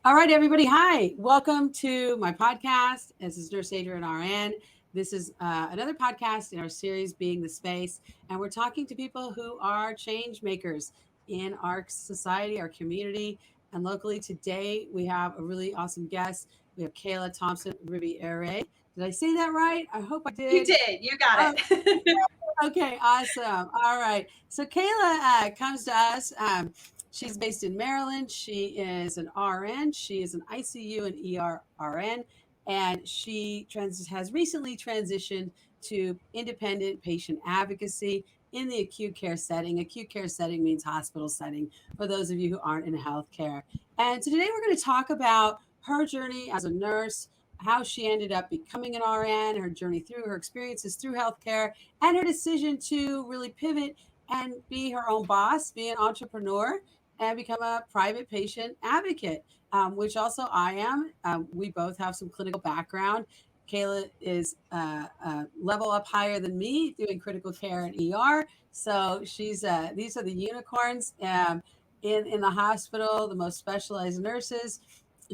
All right, everybody. Hi. Welcome to my podcast. This is NurseAdrianeRN. This is another podcast in our series, Being the Space. And we're talking to people who are change makers in our society, our community, and locally. Today, we have a really awesome guest. We have Kayla Thompson-Riviere. Did I say that right? I hope I You did. did. You got Oh, it. okay, awesome. All right. So Kayla comes to us. She's based in Maryland. She is an RN. She is an ICU and ER RN, and she has recently transitioned to independent patient advocacy in the acute care setting. Acute care setting means hospital setting for those of you who aren't in healthcare. And so today we're going to talk about her journey as a nurse, how she ended up becoming an RN, her journey through her experiences through healthcare, and her decision to really pivot and be her own boss, be an entrepreneur, and become a private patient advocate, which also I am. We both have some clinical background. Kayla is a level up higher than me, doing critical care and ER. So these are the unicorns in the hospital, the most specialized nurses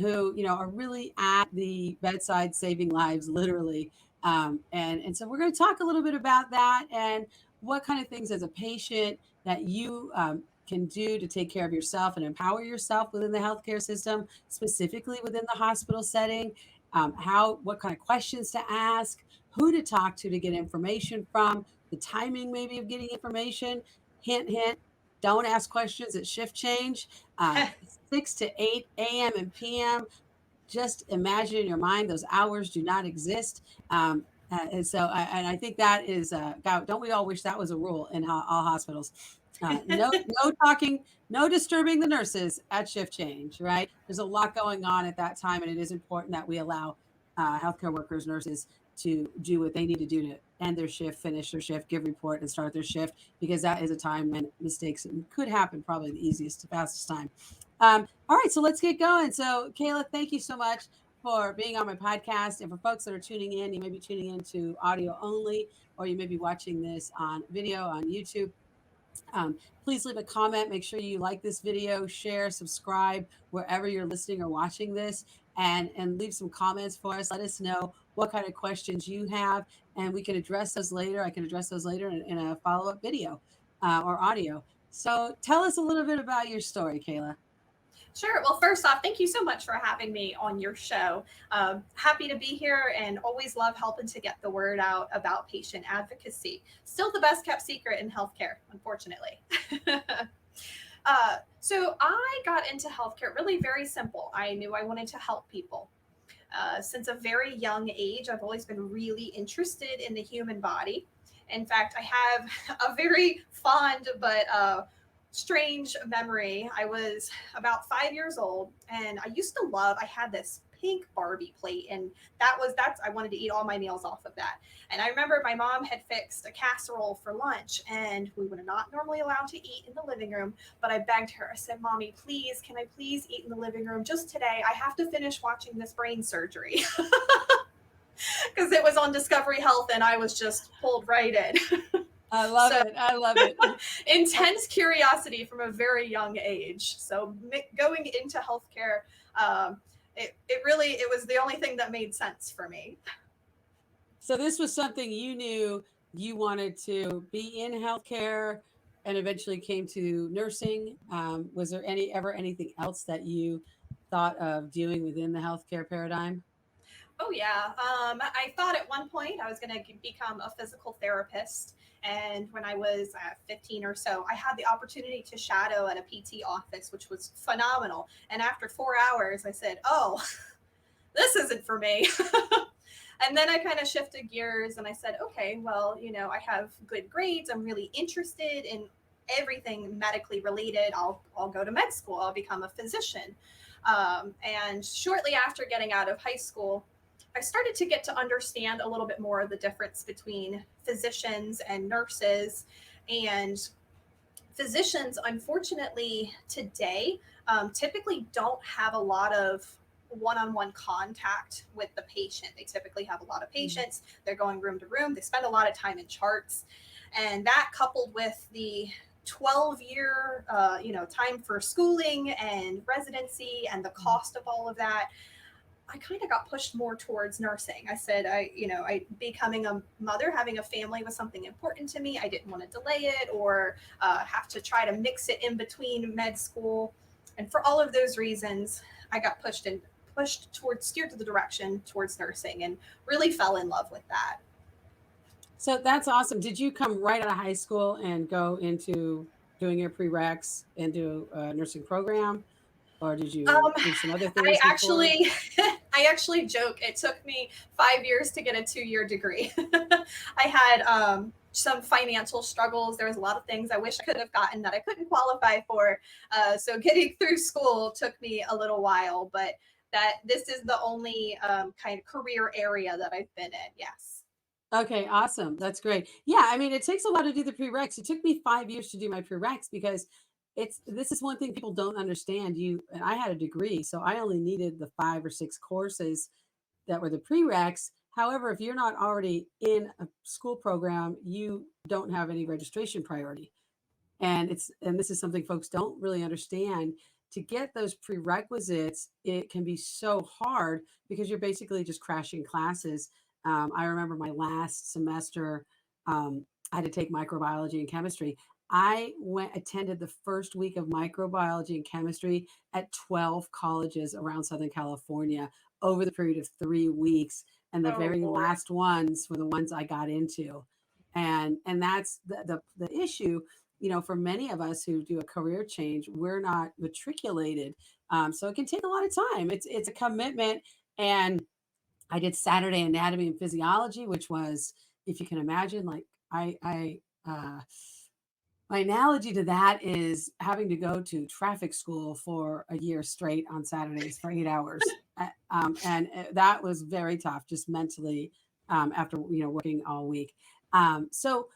who are really at the bedside saving lives, literally. And so we're going to talk a little bit about that and what kind of things as a patient that you can do to take care of yourself and empower yourself within the healthcare system, specifically within the hospital setting. What kind of questions to ask, who to talk to get information from, the timing maybe of getting information. Hint, hint. Don't ask questions at shift change. 6 to 8 a.m. and p.m. Just imagine in your mind those hours do not exist. And I think that is, God, don't we all wish that was a rule in all hospitals? No talking, no disturbing the nurses at shift change, right? There's a lot going on at that time, and it is important that we allow healthcare workers, nurses, to do what they need to do to end their shift, finish their shift, give report, and start their shift, because that is a time when mistakes could happen, probably the easiest, fastest time. All right, so let's get going. So, Kayla, thank you so much for being on my podcast. And for folks that are tuning in, you may be tuning in to audio only, or you may be watching this on video on YouTube. Please leave a comment. Make sure you like this video, share, subscribe wherever you're listening or watching this, and leave some comments for us. Let us know what kind of questions you have, and we can address those later. I can address those later in a follow-up video or audio. So tell us a little bit about your story, Kayla. Sure. Well, first off, thank you so much for having me on your show. Happy to be here and always love helping to get the word out about patient advocacy. Still the best kept secret in healthcare, unfortunately. So I got into healthcare really very simple. I knew I wanted to help people. Since a very young age, I've always been really interested in the human body. In fact, I have a very fond but strange memory. I was about 5 years old, and I had this pink Barbie plate, and I wanted to eat all my meals off of that. And I remember my mom had fixed a casserole for lunch, and we were not normally allowed to eat in the living room, but I begged her. I said, "Mommy, please, can I please eat in the living room just today? I have to finish watching this brain surgery." Because it was on Discovery Health, and I was just pulled right in. I love it. I love it. Intense curiosity from a very young age. So going into healthcare, it was the only thing that made sense for me. So this was something you knew you wanted to be in healthcare, and eventually came to nursing. Was there anything else that you thought of doing within the healthcare paradigm? Oh yeah. I thought at one point I was going to become a physical therapist. And when I was 15 or so, I had the opportunity to shadow at a PT office, which was phenomenal. And after 4 hours, I said, "Oh, this isn't for me." And then I kind of shifted gears and I said, "Okay, well, I have good grades. I'm really interested in everything medically related. I'll go to med school. I'll become a physician." And shortly after getting out of high school, I started to get to understand a little bit more of the difference between physicians and nurses. And physicians, unfortunately, today typically don't have a lot of one-on-one contact with the patient. They typically have a lot of patients. They're going room to room. They spend a lot of time in charts. And that coupled with the 12-year time for schooling and residency and the cost of all of that, I kind of got pushed more towards nursing. I said, I becoming a mother, having a family was something important to me. I didn't want to delay it or have to try to mix it in between med school. And for all of those reasons, I got pushed towards, steered to the direction towards nursing, and really fell in love with that. So that's awesome. Did you come right out of high school and go into doing your prereqs and do a nursing program, or did you Um, do some other I things before? actually, I actually joke. It took me 5 years to get a 2-year degree. I had some financial struggles. There was a lot of things I wish I could have gotten that I couldn't qualify for. So getting through school took me a little while, but that this is the only kind of career area that I've been in. Yes. Okay, awesome. That's great. Yeah, I mean, it takes a lot to do the prereqs. It took me 5 years to do my prereqs because this is one thing people don't understand. And I had a degree, so I only needed the 5 or 6 courses that were the prereqs. However, if you're not already in a school program, you don't have any registration priority. And this is something folks don't really understand. To get those prerequisites, it can be so hard because you're basically just crashing classes. I remember my last semester, I had to take microbiology and chemistry. I went attended the first week of microbiology and chemistry at 12 colleges around Southern California over the period of 3 weeks, and the Oh very Lord. last ones were the ones I got into. And that's the issue. For many of us who do a career change, we're not matriculated, so it can take a lot of time. It's a commitment. And I did Saturday anatomy and physiology, which was, if you can imagine, like I my analogy to that is having to go to traffic school for a year straight on Saturdays for 8 hours. And that was very tough, just mentally, after, working all week. So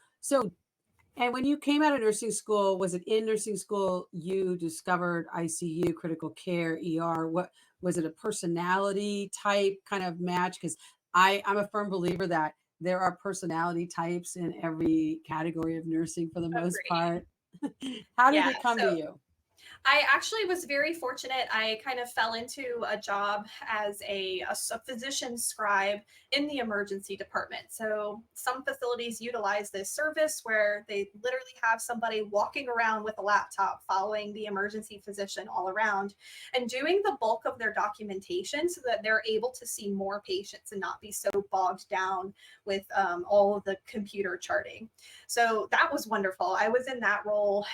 and when you came out of nursing school, was it in nursing school you discovered ICU, critical care, ER? What was it, a personality type kind of match? Because I'm a firm believer that there are personality types in every category of nursing for the most Agreed. part. How did Yeah. it come to So you? I actually was very fortunate. I kind of fell into a job as a physician scribe in the emergency department. So some facilities utilize this service where they literally have somebody walking around with a laptop following the emergency physician all around and doing the bulk of their documentation so that they're able to see more patients and not be so bogged down with all of the computer charting. So that was wonderful. I was in that role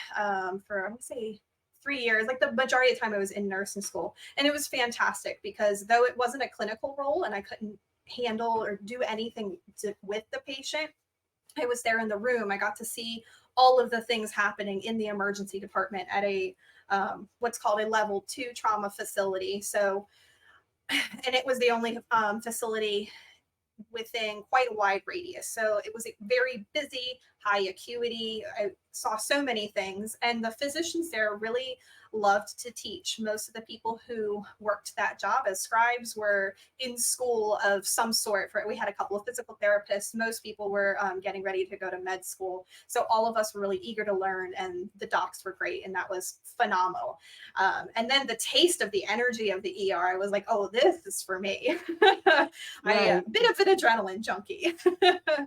for, I would say, 3 years, like the majority of the time I was in nursing school. And it was fantastic because though it wasn't a clinical role and I couldn't handle or do anything with the patient, I was there in the room. I got to see all of the things happening in the emergency department at a what's called a level 2 trauma facility. So, and it was the only facility within quite a wide radius. So it was very busy, high acuity. I saw so many things. And the physicians there really loved to teach. Most of the people who worked that job as scribes were in school of some sort. We had a couple of physical therapists. Most people were getting ready to go to med school. So all of us were really eager to learn, and the docs were great. And that was phenomenal. And then the taste of the energy of the ER, I was like, oh, this is for me. I Right. bit of an adrenaline junkie.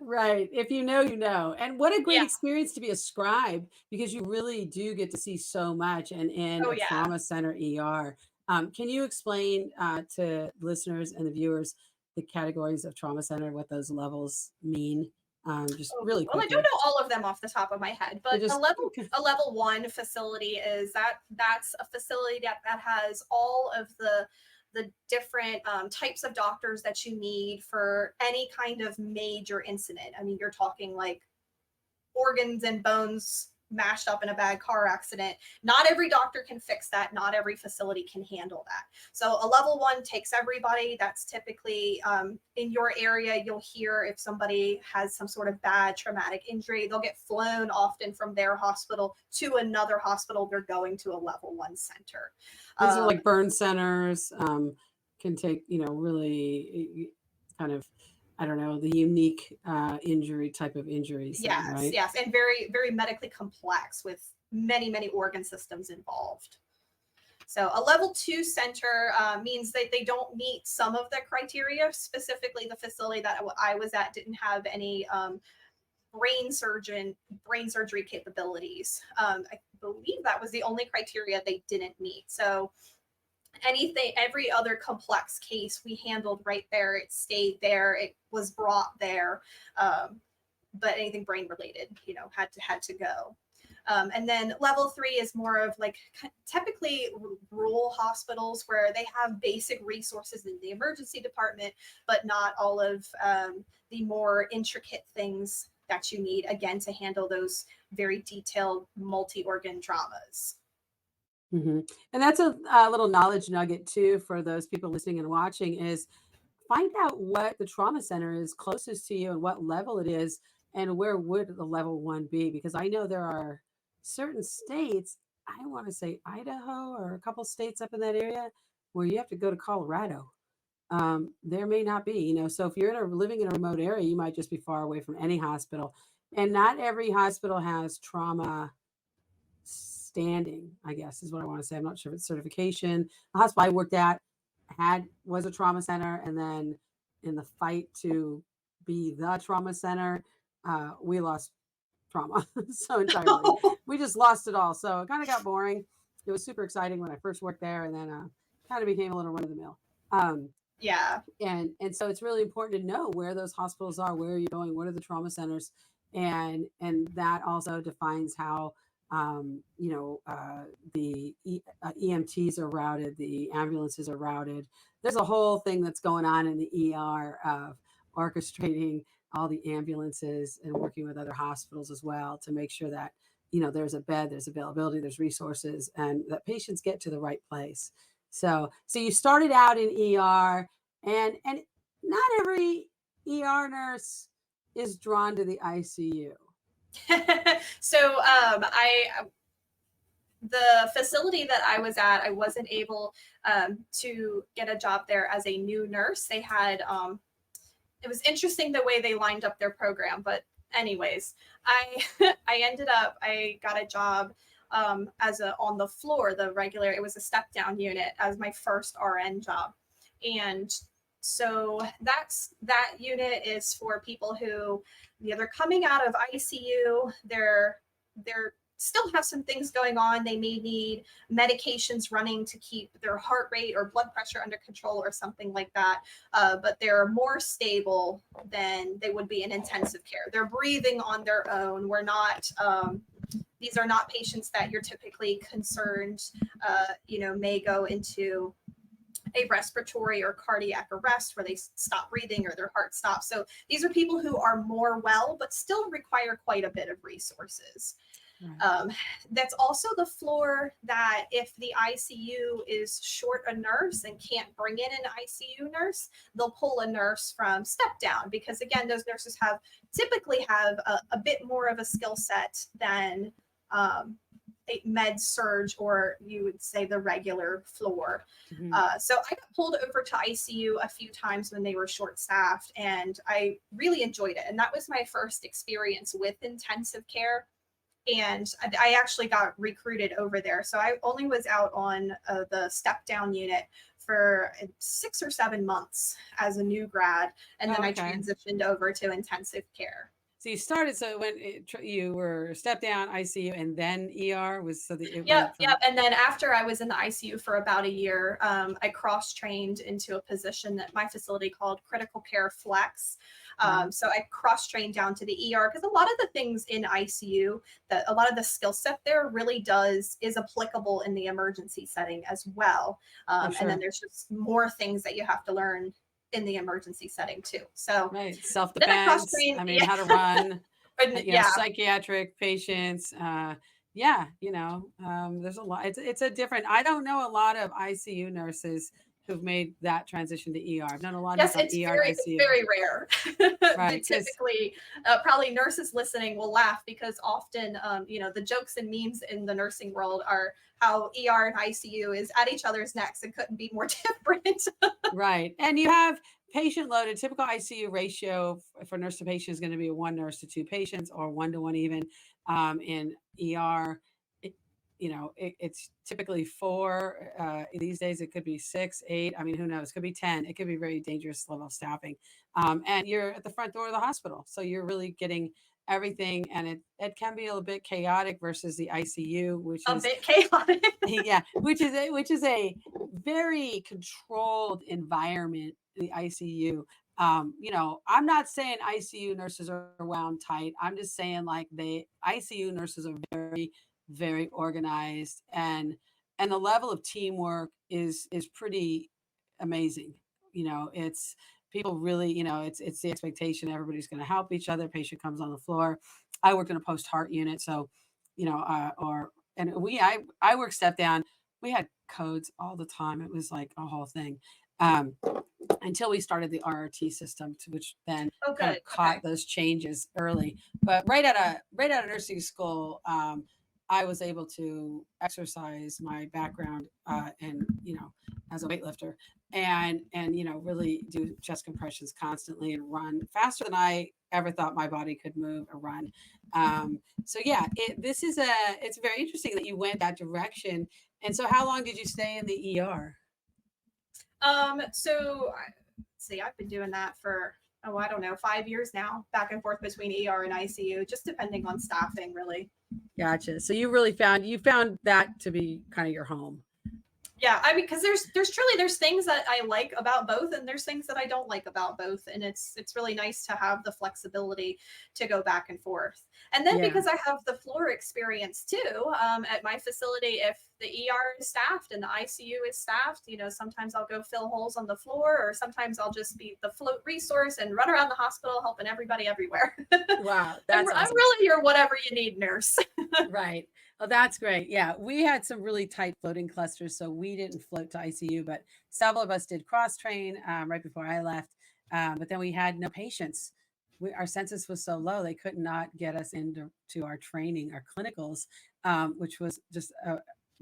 Right. If you know, you know. And what a great Yeah. experience to be a scribe, because you really do get to see so much, and in Oh a yeah. trauma center ER. Can you explain to listeners and the viewers the categories of trauma center, what those levels mean? Just Oh, really well, I don't quickly. know all of them off the top of my head, So but just a level 1 facility is that's a facility that has all of the different types of doctors that you need for any kind of major incident. I mean, you're talking like organs and bones mashed up in a bad car accident. Not every doctor can fix that. Not every facility can handle that. So a level 1 takes everybody. That's typically in your area. You'll hear if somebody has some sort of bad traumatic injury, they'll get flown often from their hospital to another hospital. They're going to a level 1 center. these are Um, like burn centers, can take, really kind of, I don't know, the unique injury type of injuries then, yes, right? yes, and very, very medically complex with many, many organ systems involved. So a level 2 center means that they don't meet some of the criteria. Specifically, the facility that I was at didn't have any brain surgery capabilities. I believe that was the only criteria they didn't meet. So every other complex case we handled right there. It stayed there. It was brought there. But anything brain related, had to go. And then level 3 is more of like typically rural hospitals where they have basic resources in the emergency department, but not all of the more intricate things that you need, again, to handle those very detailed multi-organ dramas. Mm-hmm. And that's a little knowledge nugget too for those people listening and watching is find out what the trauma center is closest to you and what level it is and where would the level 1 be, because I know there are certain states, I want to say Idaho or a couple states up in that area, where you have to go to Colorado. There may not be, so if you're living in a remote area, you might just be far away from any hospital, and not every hospital has trauma standing, I guess is what I want to say. I'm not sure if it's certification. The hospital I worked at was a trauma center, and then in the fight to be the trauma center, we lost trauma so entirely. We just lost it all. So it kind of got boring. It was super exciting when I first worked there, and then kind of became a little run of the mill. Yeah. And so it's really important to know where those hospitals are, where you're going, what are the trauma centers, and that also defines how the EMTs are routed, the ambulances are routed. There's a whole thing that's going on in the ER of orchestrating all the ambulances and working with other hospitals as well to make sure that there's a bed, there's availability, there's resources, and that patients get to the right place. So you started out in ER, and not every ER nurse is drawn to the ICU. So the facility that I was at, I wasn't able to get a job there as a new nurse. They had it was interesting the way they lined up their program, but anyways, I I got a job as on the floor, it was a step down unit as my first RN job. And so that unit is for people who they're coming out of ICU, they're still have some things going on. They may need medications running to keep their heart rate or blood pressure under control or something like that. But they're more stable than they would be in intensive care. They're breathing on their own. These are not patients that you're typically concerned, may go into a respiratory or cardiac arrest where they stop breathing or their heart stops. So these are people who are more well, but still require quite a bit of resources. Right. That's also the floor that if the ICU is short a nurse and can't bring in an ICU nurse, they'll pull a nurse from step down, because again, those nurses typically have a bit more of a skill set than a med surge, or you would say the regular floor. Mm-hmm. So I got pulled over to ICU a few times when they were short staffed, and I really enjoyed it. And that was my first experience with intensive care. And I actually got recruited over there. So I only was out on the step down unit for 6 or 7 months as a new grad. And then I transitioned over to intensive care. So you started, when you were step down, ICU, and then ER was so that Yep. And then after I was in the ICU for about a year, I cross-trained into a position that my facility called critical care flex. So I cross-trained down to the ER, because a lot of the things in ICU, a lot of the skill set there really is applicable in the emergency setting as well. Sure. And then there's just more things that you have to learn in the emergency setting too. So right, self-defense. How to run, psychiatric patients. There's a lot. It's a different. I don't know a lot of ICU nurses who've made that transition to ER. I've known a lot of it's ER very, ICU. very rare. Right. Typically, probably nurses listening will laugh, because often, the jokes and memes in the nursing world are how ER and ICU is at each other's necks and couldn't be more different. Right. And you have patient loaded. Typical ICU ratio for nurse to patient is going to be 1 nurse to 2 patients, or 1 to 1 even. In ER, it's typically 4. These days, it could be 6, 8. I mean, who knows? It could be 10. It could be very dangerous level of staffing. And you're at the front door of the hospital. So you're really getting everything. And it can be a little bit chaotic versus the ICU, which A is, bit chaotic. yeah, which is a very controlled environment, the ICU. I'm not saying ICU nurses are wound tight. I'm just saying like the ICU nurses are very, very organized, and the level of teamwork is pretty amazing. It's people really, it's the expectation everybody's going to help each other. Patient comes on the floor. I worked in a post heart unit, so or and I work step down. We had codes all the time. It was like a whole thing. Um, until we started the RRT system, which then Oh, kind good. of caught Okay. those changes early. But right out of nursing school, I was able to exercise my background, and as a weightlifter, and really do chest compressions constantly and run faster than I ever thought my body could move or run. So yeah, it's very interesting that you went that direction. And so, how long did you stay in the ER? Let's see, I've been doing that for, oh, I don't know, 5 years now, back and forth between ER and ICU, just depending on staffing, really. Gotcha. So you found that to be kind of your home. Yeah, I mean, because there's things that I like about both, and there's things that I don't like about both, and it's really nice to have the flexibility to go back and forth. And then Yeah. because I have the floor experience too, at my facility, if the ER is staffed and the ICU is staffed, sometimes I'll go fill holes on the floor, or sometimes I'll just be the float resource and run around the hospital helping everybody everywhere. Wow, I'm that's I'm awesome. really your whatever you need nurse. Right. Oh, that's great. Yeah, we had some really tight floating clusters, so we didn't float to ICU, but several of us did cross train right before I left. But then we had no patients. Our census was so low, they could not get us into our training, our clinicals, which was just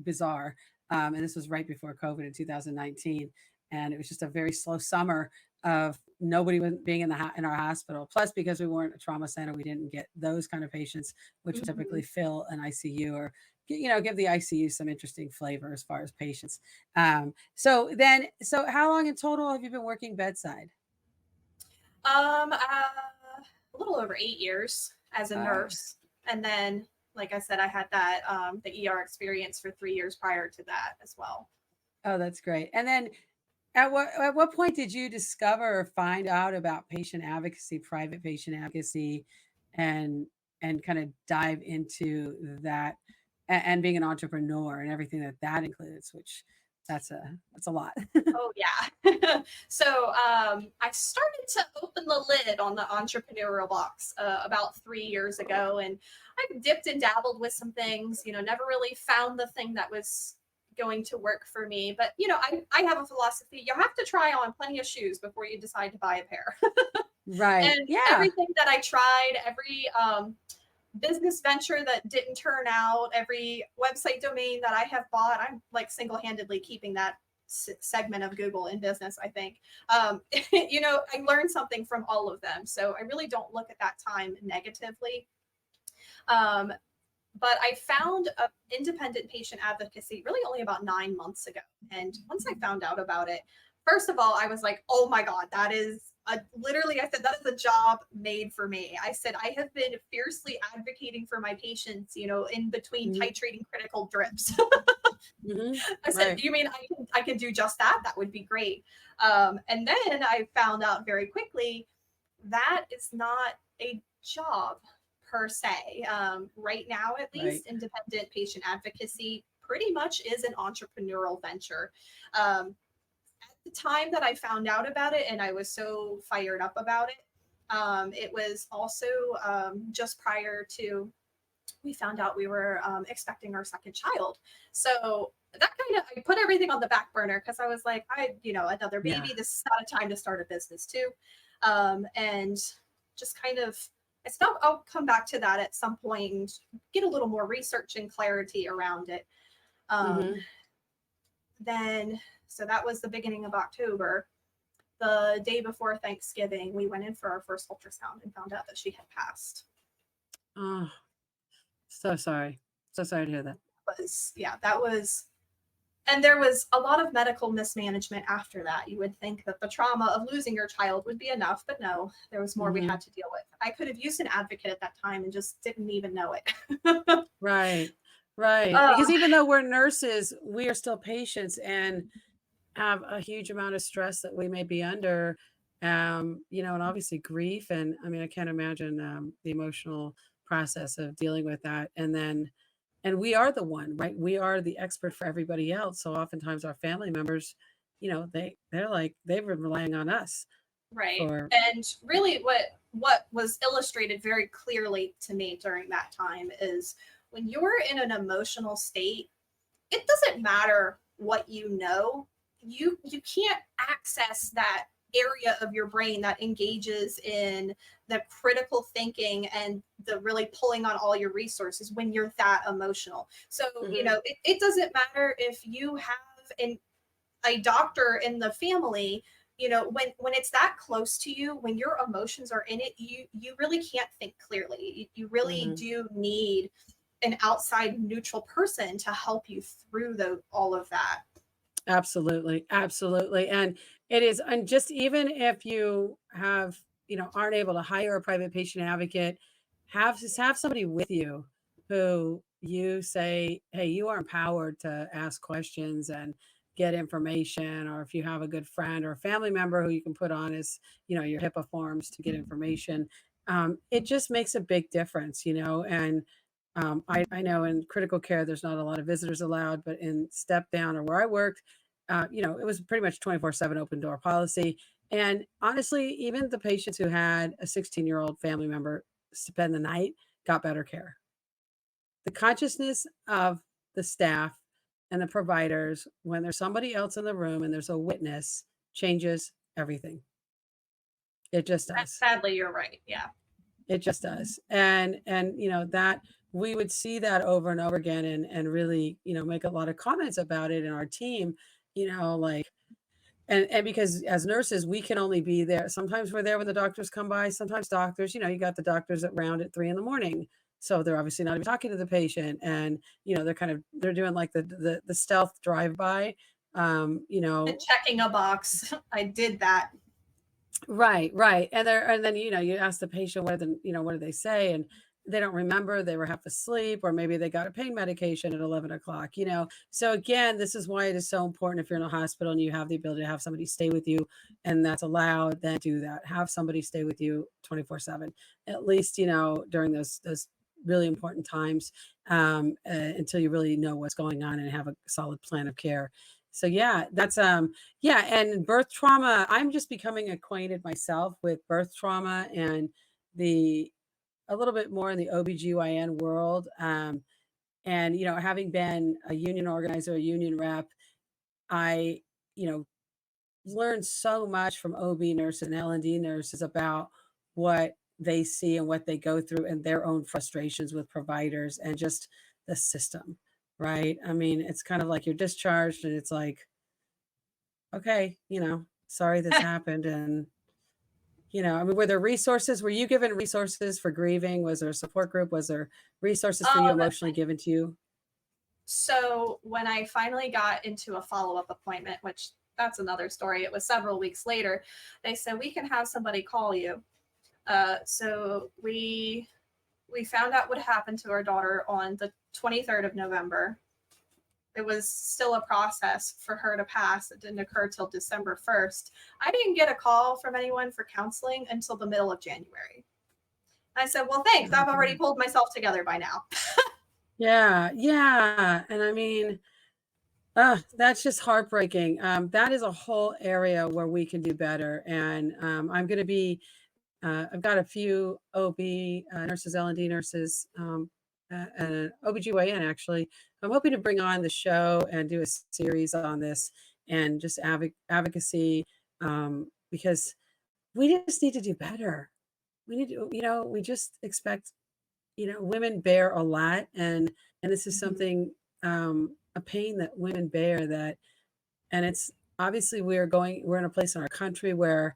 bizarre. And this was right before COVID in 2019, and it was just a very slow summer of nobody being in our hospital. Plus, because we weren't a trauma center, we didn't get those kind of patients, which would typically Mhm. fill an ICU or give the ICU some interesting flavor as far as patients. So how long in total have you been working bedside? A little over 8 years as a Uh, nurse, and then, like I said, I had that the ER experience for 3 years prior to that as well. oh, that's great. And then at what point did you discover or find out about patient advocacy, private patient advocacy, and kind of dive into that, and being an entrepreneur and everything that includes, which that's a lot. Oh yeah. I started to open the lid on the entrepreneurial box about 3 years ago, and I dipped and dabbled with some things. Never really found the thing that was going to work for me. But I have a philosophy: you have to try on plenty of shoes before you decide to buy a pair. Right. And Yeah. everything that I tried, every business venture that didn't turn out, every website domain that I have bought, I'm like single handedly keeping that segment of Google in business, I think. I learned something from all of them. So I really don't look at that time negatively. Um, but I found a independent patient advocacy really only about 9 months ago. And once I found out about it, first of all, I was like, oh my God, that is literally, I said, that is a job made for me. I said, I have been fiercely advocating for my patients, in between Hmm. titrating critical drips. Hmm. I said, Right. you mean I can do just that? That would be great. And then I found out very quickly that is not a job per se. Right now, at Right. least, independent patient advocacy pretty much is an entrepreneurial venture. Um, at the time that I found out about it, and I was so fired up about it, it was also just prior to we found out we were expecting our second child. So that kind of, I put everything on the back burner because I was like, another Yeah. baby. This is not a time to start a business too, and just kind of. I said, I'll come back to that at some point and get a little more research and clarity around it. Um, Hmm. then, so that was the beginning of October. The day before Thanksgiving, we went in for our first ultrasound and found out that she had passed. Oh, so sorry. So sorry to hear that. that was, and there was a lot of medical mismanagement after that. You would think that the trauma of losing your child would be enough, but no, there was more we had to deal with. I could have used an advocate at that time and just didn't even know it. Right. Because even though we're nurses, we are still patients and have a huge amount of stress that we may be under, and obviously grief. And I mean, I can't imagine the emotional process of dealing with that. And we are the one, right? We are the expert for everybody else. So oftentimes our family members, they're relying on us. Right. And really what was illustrated very clearly to me during that time is when you're in an emotional state, it doesn't matter what you know. You can't access that area of your brain that engages in the critical thinking and the really pulling on all your resources when you're that emotional. So, it doesn't matter if you have a doctor in the family, when it's that close to you, when your emotions are in it, you really can't think clearly. You really do need an outside neutral person to help you through all of that. Absolutely. And it is, and just even if you aren't able to hire a private patient advocate, have somebody with you who you say, hey, you are empowered to ask questions and get information. Or if you have a good friend or a family member who you can put on as, your HIPAA forms to get information, it just makes a big difference, and I know in critical care, there's not a lot of visitors allowed, but in step down or where I worked, it was pretty much 24/7 open door policy. And honestly, even the patients who had a 16-year-old family member spend the night got better care. The consciousness of the staff and the providers, when there's somebody else in the room and there's a witness, changes everything. It just does. Sadly, you're right. Yeah. It just does. And that we would see that over and over again and really, make a lot of comments about it in our team, like, and because as nurses, we can only be there. Sometimes we're there when the doctors come by. Sometimes doctors, you got the doctors at round at 3 a.m. So they're obviously not even talking to the patient. And, they're doing like the stealth drive-by, And checking a box. I did that. Right. And then you ask the patient what do they say, and they don't remember, they were half asleep, or maybe they got a pain medication at 11 o'clock. So again, this is why it is so important, if you're in a hospital and you have the ability to have somebody stay with you, and that's allowed, then do that. Have somebody stay with you 24/7, at least during those really important times, until you really know what's going on and have a solid plan of care. So yeah, that's and birth trauma. I'm just becoming acquainted myself with birth trauma and a little bit more in the OBGYN world. And having been a union organizer, a union rep, I learned so much from OB nurses and L&D nurses about what they see and what they go through and their own frustrations with providers and just the system. Right. I mean, it's kind of like you're discharged and it's like, okay, sorry this happened. And, I mean, were there resources? Were you given resources for grieving? Was there a support group? Was there resources for you emotionally given to you? So when I finally got into a follow-up appointment, which that's another story, it was several weeks later, they said, we can have somebody call you. So we found out what happened to our daughter on the 23rd of November. It was still a process for her to pass. It didn't occur till December 1st. I didn't get a call from anyone for counseling until the middle of January. I said, well, thanks. I've already pulled myself together by now. Yeah. And I mean, that's just heartbreaking. That is a whole area where we can do better. And I'm going to be, I've got a few OB nurses, L&D nurses, and an OBGYN actually. I'm hoping to bring on the show and do a series on this and just advocacy, because we just need to do better. We need to, we just expect, women bear a lot, and this is something, a pain that women bear, and it's obviously we're in a place in our country where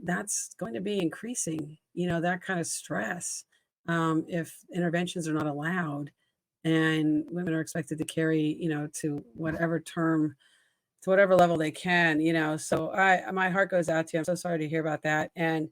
that's going to be increasing, that kind of stress, if interventions are not allowed. and women are expected to carry, to whatever level they can, So my heart goes out to you. I'm so sorry to hear about that. And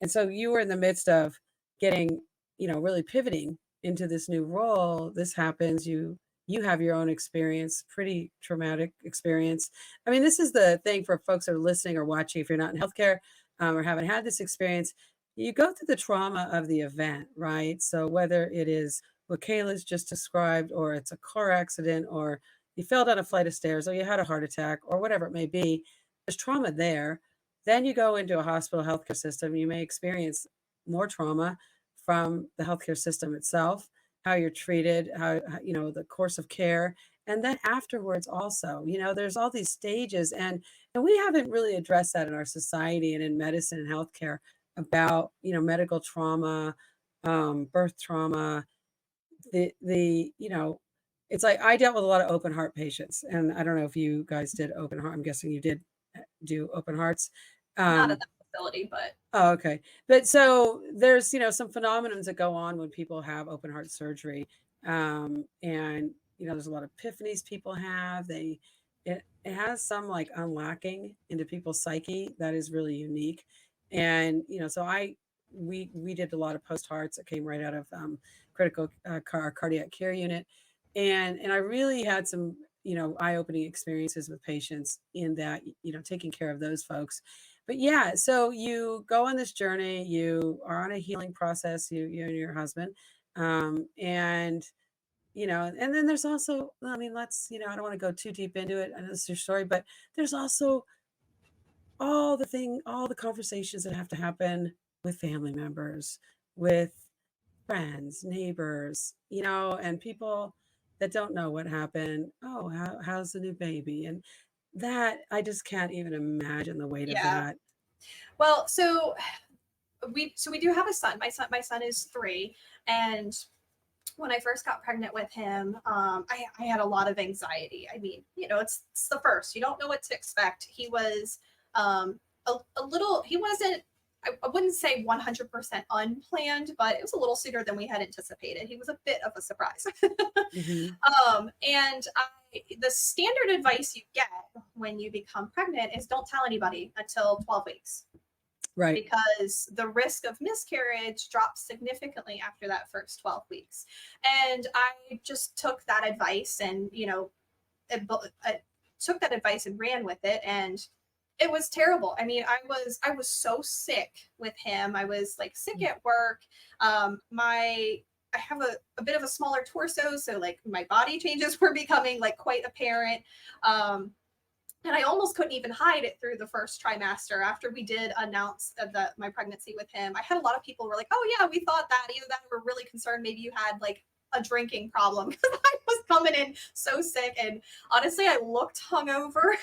so you were in the midst of getting, really pivoting into this new role. This happens. You have your own experience, pretty traumatic experience. I mean, this is the thing for folks that are listening or watching. If you're not in healthcare, or haven't had this experience, you go through the trauma of the event, right? So whether it is what Kayla's just described, or it's a car accident, or you fell down a flight of stairs, or you had a heart attack, or whatever it may be, there's trauma there. Then you go into a hospital healthcare system, you may experience more trauma from the healthcare system itself, how you're treated, the course of care. And then afterwards also, there's all these stages, and we haven't really addressed that in our society and in medicine and healthcare about, medical trauma, birth trauma, it's like I dealt with a lot of open heart patients, and I don't know if you guys did open heart. I'm guessing you did do open hearts. Not at Um, that facility, but oh, okay. But so there's, some phenomenons that go on when people have open heart surgery. And, there's a lot of epiphanies people have. It has some like unlocking into people's psyche that is really unique. And, so we did a lot of post hearts that came right out of critical cardiac care unit. And I really had some, eye-opening experiences with patients in that, taking care of those folks. But yeah, so you go on this journey, you are on a healing process, you and your husband. And and then there's also, I mean, I don't want to go too deep into it. I know this is your story, but there's also all the conversations that have to happen with family members, with friends, neighbors, and people that don't know what happened. Oh, how's the new baby? And that, I just can't even imagine the weight of yeah. that. Well, so we do have a son. My son is 3, and when I first got pregnant with him, I had a lot of anxiety. I mean, it's the first. You don't know what to expect. He was a little. He wasn't. I wouldn't say 100% unplanned, but it was a little sooner than we had anticipated. He was a bit of a surprise. Mm-hmm. And the standard advice you get when you become pregnant is don't tell anybody until 12 weeks. Right. Because the risk of miscarriage drops significantly after that first 12 weeks. And I just took that advice and, I took that advice and ran with it. And it was terrible. I mean, I was so sick with him. I was like sick at work. I have a bit of a smaller torso, so like my body changes were becoming like quite apparent. And I almost couldn't even hide it through the first trimester. After we did announce my pregnancy with him, I had a lot of people were like, "Oh yeah, we thought that." Either that, or were really concerned maybe you had like a drinking problem, because I was coming in so sick, and honestly, I looked hungover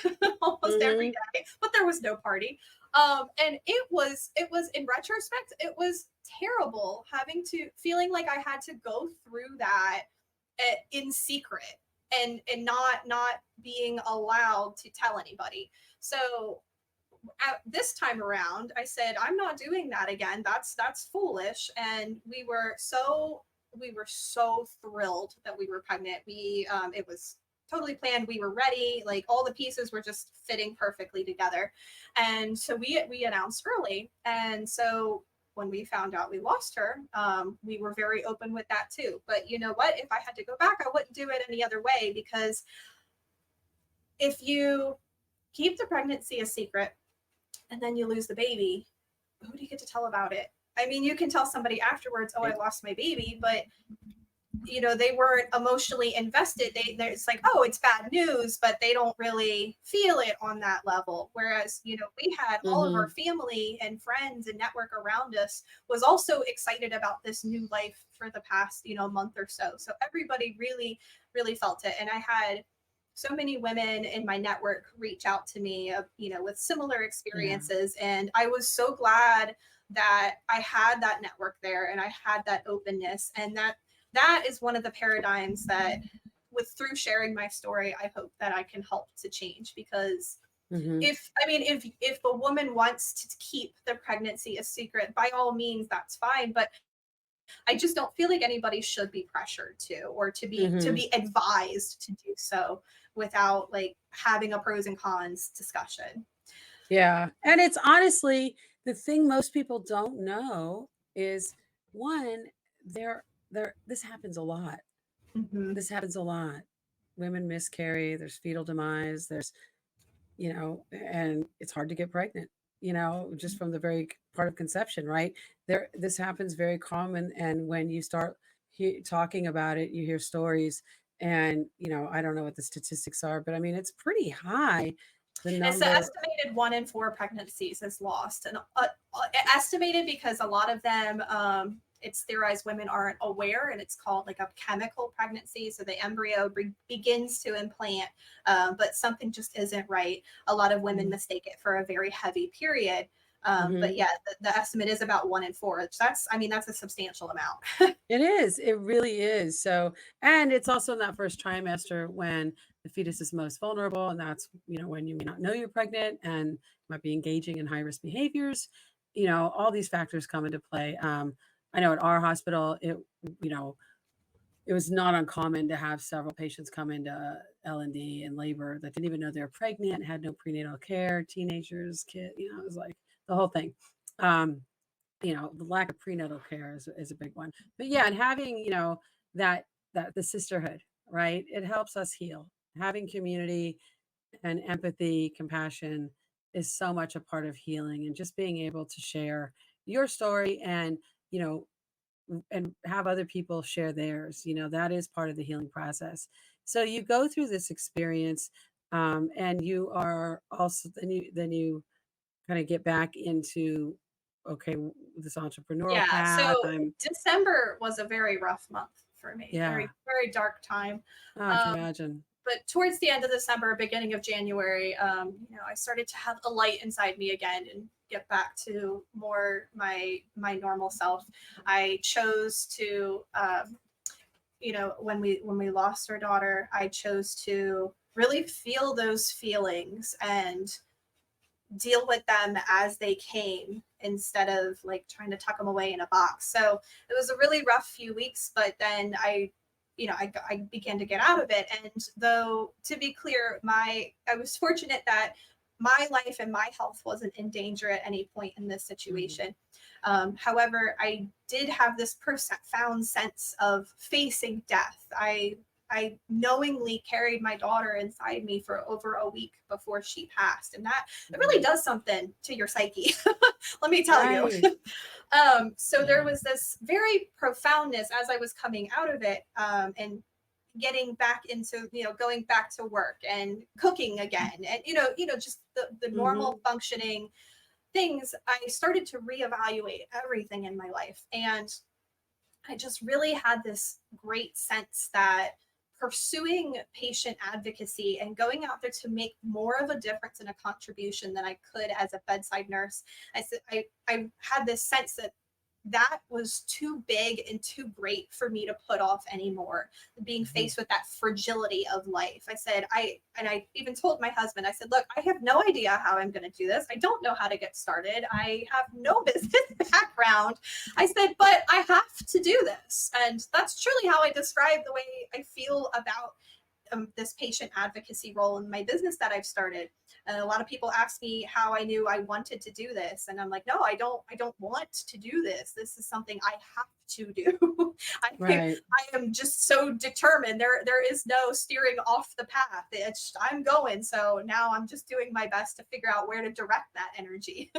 almost every day, but there was no party. And it was in retrospect, it was terrible feeling like I had to go through that in secret, and not being allowed to tell anybody. So this time around, I said, I'm not doing that again. That's foolish. And we were so thrilled that we were pregnant. It was totally planned. We were ready. Like all the pieces were just fitting perfectly together. And so we announced early. And so when we found out we lost her, we were very open with that too. But you know what? If I had to go back, I wouldn't do it any other way, because if you keep the pregnancy a secret and then you lose the baby, who do you get to tell about it? I mean, you can tell somebody afterwards, oh, I lost my baby, but they weren't emotionally invested. It's like, oh, it's bad news, but they don't really feel it on that level. Whereas, we had all of our family and friends and network around us was also excited about this new life for the past, month or so. So everybody really, really felt it. And I had so many women in my network reach out to me, with similar experiences. Yeah. And I was so glad that I had that network there and I had that openness, and that is one of the paradigms that through sharing my story, I hope that I can help to change. Because if the woman wants to keep the pregnancy a secret, by all means, that's fine. But I just don't feel like anybody should be pressured to, or to Hmm. be advised to do so without like having a pros and cons discussion. Yeah. And it's honestly the thing most people don't know is one, this happens a lot. Hmm. This happens a lot. Women miscarry, there's fetal demise, and it's hard to get pregnant, just from the very part of conception, right? This happens very common. And when you start talking about it, you hear stories. And, I don't know what the statistics are, but I mean, it's pretty high, the It's the number. estimated 1 in 4 pregnancies is lost, and estimated because a lot of them, it's theorized women aren't aware, and it's called like a chemical pregnancy. So the embryo begins to implant, but something just isn't right. A lot of women mistake it for a very heavy period. But Mhm. yeah, the estimate is about 1 in 4. That's, I mean, that's a substantial amount. It is. It really is. So, and it's also in that first trimester when the fetus is most vulnerable. And that's, when you may not know you're pregnant and might be engaging in high risk behaviors. All these factors come into play. I know at our hospital, you know, it was not uncommon to have several patients come into L&D and labor that didn't even know they were pregnant, had no prenatal care, teenagers, it was like the whole thing. Um, the lack of prenatal care is a big one. But yeah, and having, that the sisterhood, right? It helps us heal. Having community and empathy, compassion is so much a part of healing, and just being able to share your story and, you know, and have other people share theirs, that is part of the healing process. So you go through this experience, and you are also then you kind of get back into, okay, this entrepreneurial Yeah. path. So I'm December was a very rough month for me. Yeah. Very, very dark time. Oh, I can Um, imagine. but towards the end of December, beginning of January, I started to have a light inside me again and get back to more my normal self. I chose to, when we lost our daughter, I chose to really feel those feelings and deal with them as they came instead of like trying to tuck them away in a box. So it was a really rough few weeks, but then I began to get out of it. And though, to be clear, I was fortunate that my life and my health wasn't in danger at any point in this Mhm. situation. However, I did have this profound sense of facing death. I knowingly carried my daughter inside me for over a week before she passed, and that it really Mhm. does something to your psyche. Let me tell you. Right. So there Yeah. was this very profoundness as I was coming out of it, and getting back into, going back to work and cooking again, and just the normal Hmm. functioning things. I started to reevaluate everything in my life, and I just really had this great sense that pursuing patient advocacy and going out there to make more of a difference and a contribution than I could as a bedside nurse. I had this sense that that was too big and too great for me to put off anymore, being Hmm. faced with that fragility of life. I even told my husband, I said, look, I have no idea how I'm going to do this. I don't know how to get started. I have no business background. I said, but I have to do this. And that's truly how I describe the way I feel about this patient advocacy role in my business that I've started. And a lot of people ask me how I knew I wanted to do this, and I'm like, no, I don't want to do this. This is something I have to do. Right. I am just so determined. There is no steering off the path. I'm going. So now I'm just doing my best to figure out where to direct that energy.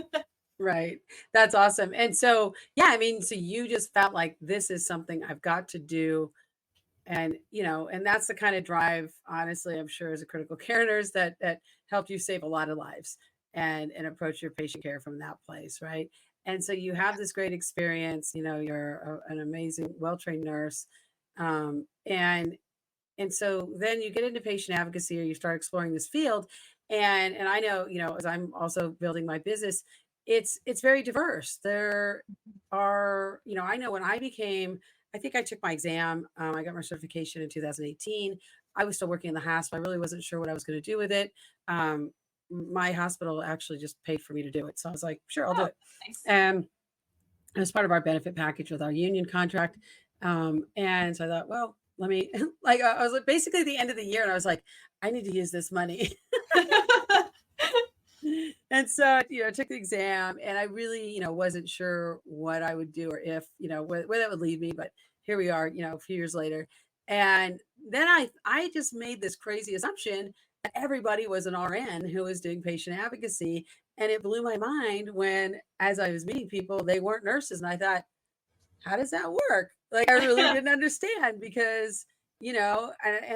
Right. That's awesome. And so, yeah, I mean, so you just felt like this is something I've got to do. And, and that's the kind of drive, honestly, I'm sure, as a critical care nurse, that helped you save a lot of lives and approach your patient care from that place, right? And so you have this great experience. You're an amazing, well-trained nurse. And so then you get into patient advocacy, or you start exploring this field. And I know, as I'm also building my business, it's very diverse. There are, I know when I think I took my exam, I got my certification in 2018. I was still working in the hospital. I really wasn't sure what I was going to do with it. My hospital actually just paid for me to do it. So I was like, sure, I'll do Oh, it. nice. Um, as part of our benefit package with our union contract. And so I thought, well, let me like I was like basically at the end of the year, and I was like, I need to use this money. And so, I took the exam, and I really, wasn't sure what I would do or if, where that would lead me. But here we are, a few years later. And then I just made this crazy assumption that everybody was an RN who was doing patient advocacy. And it blew my mind when, as I was meeting people, they weren't nurses. And I thought, how does that work? Like, I really didn't understand because, and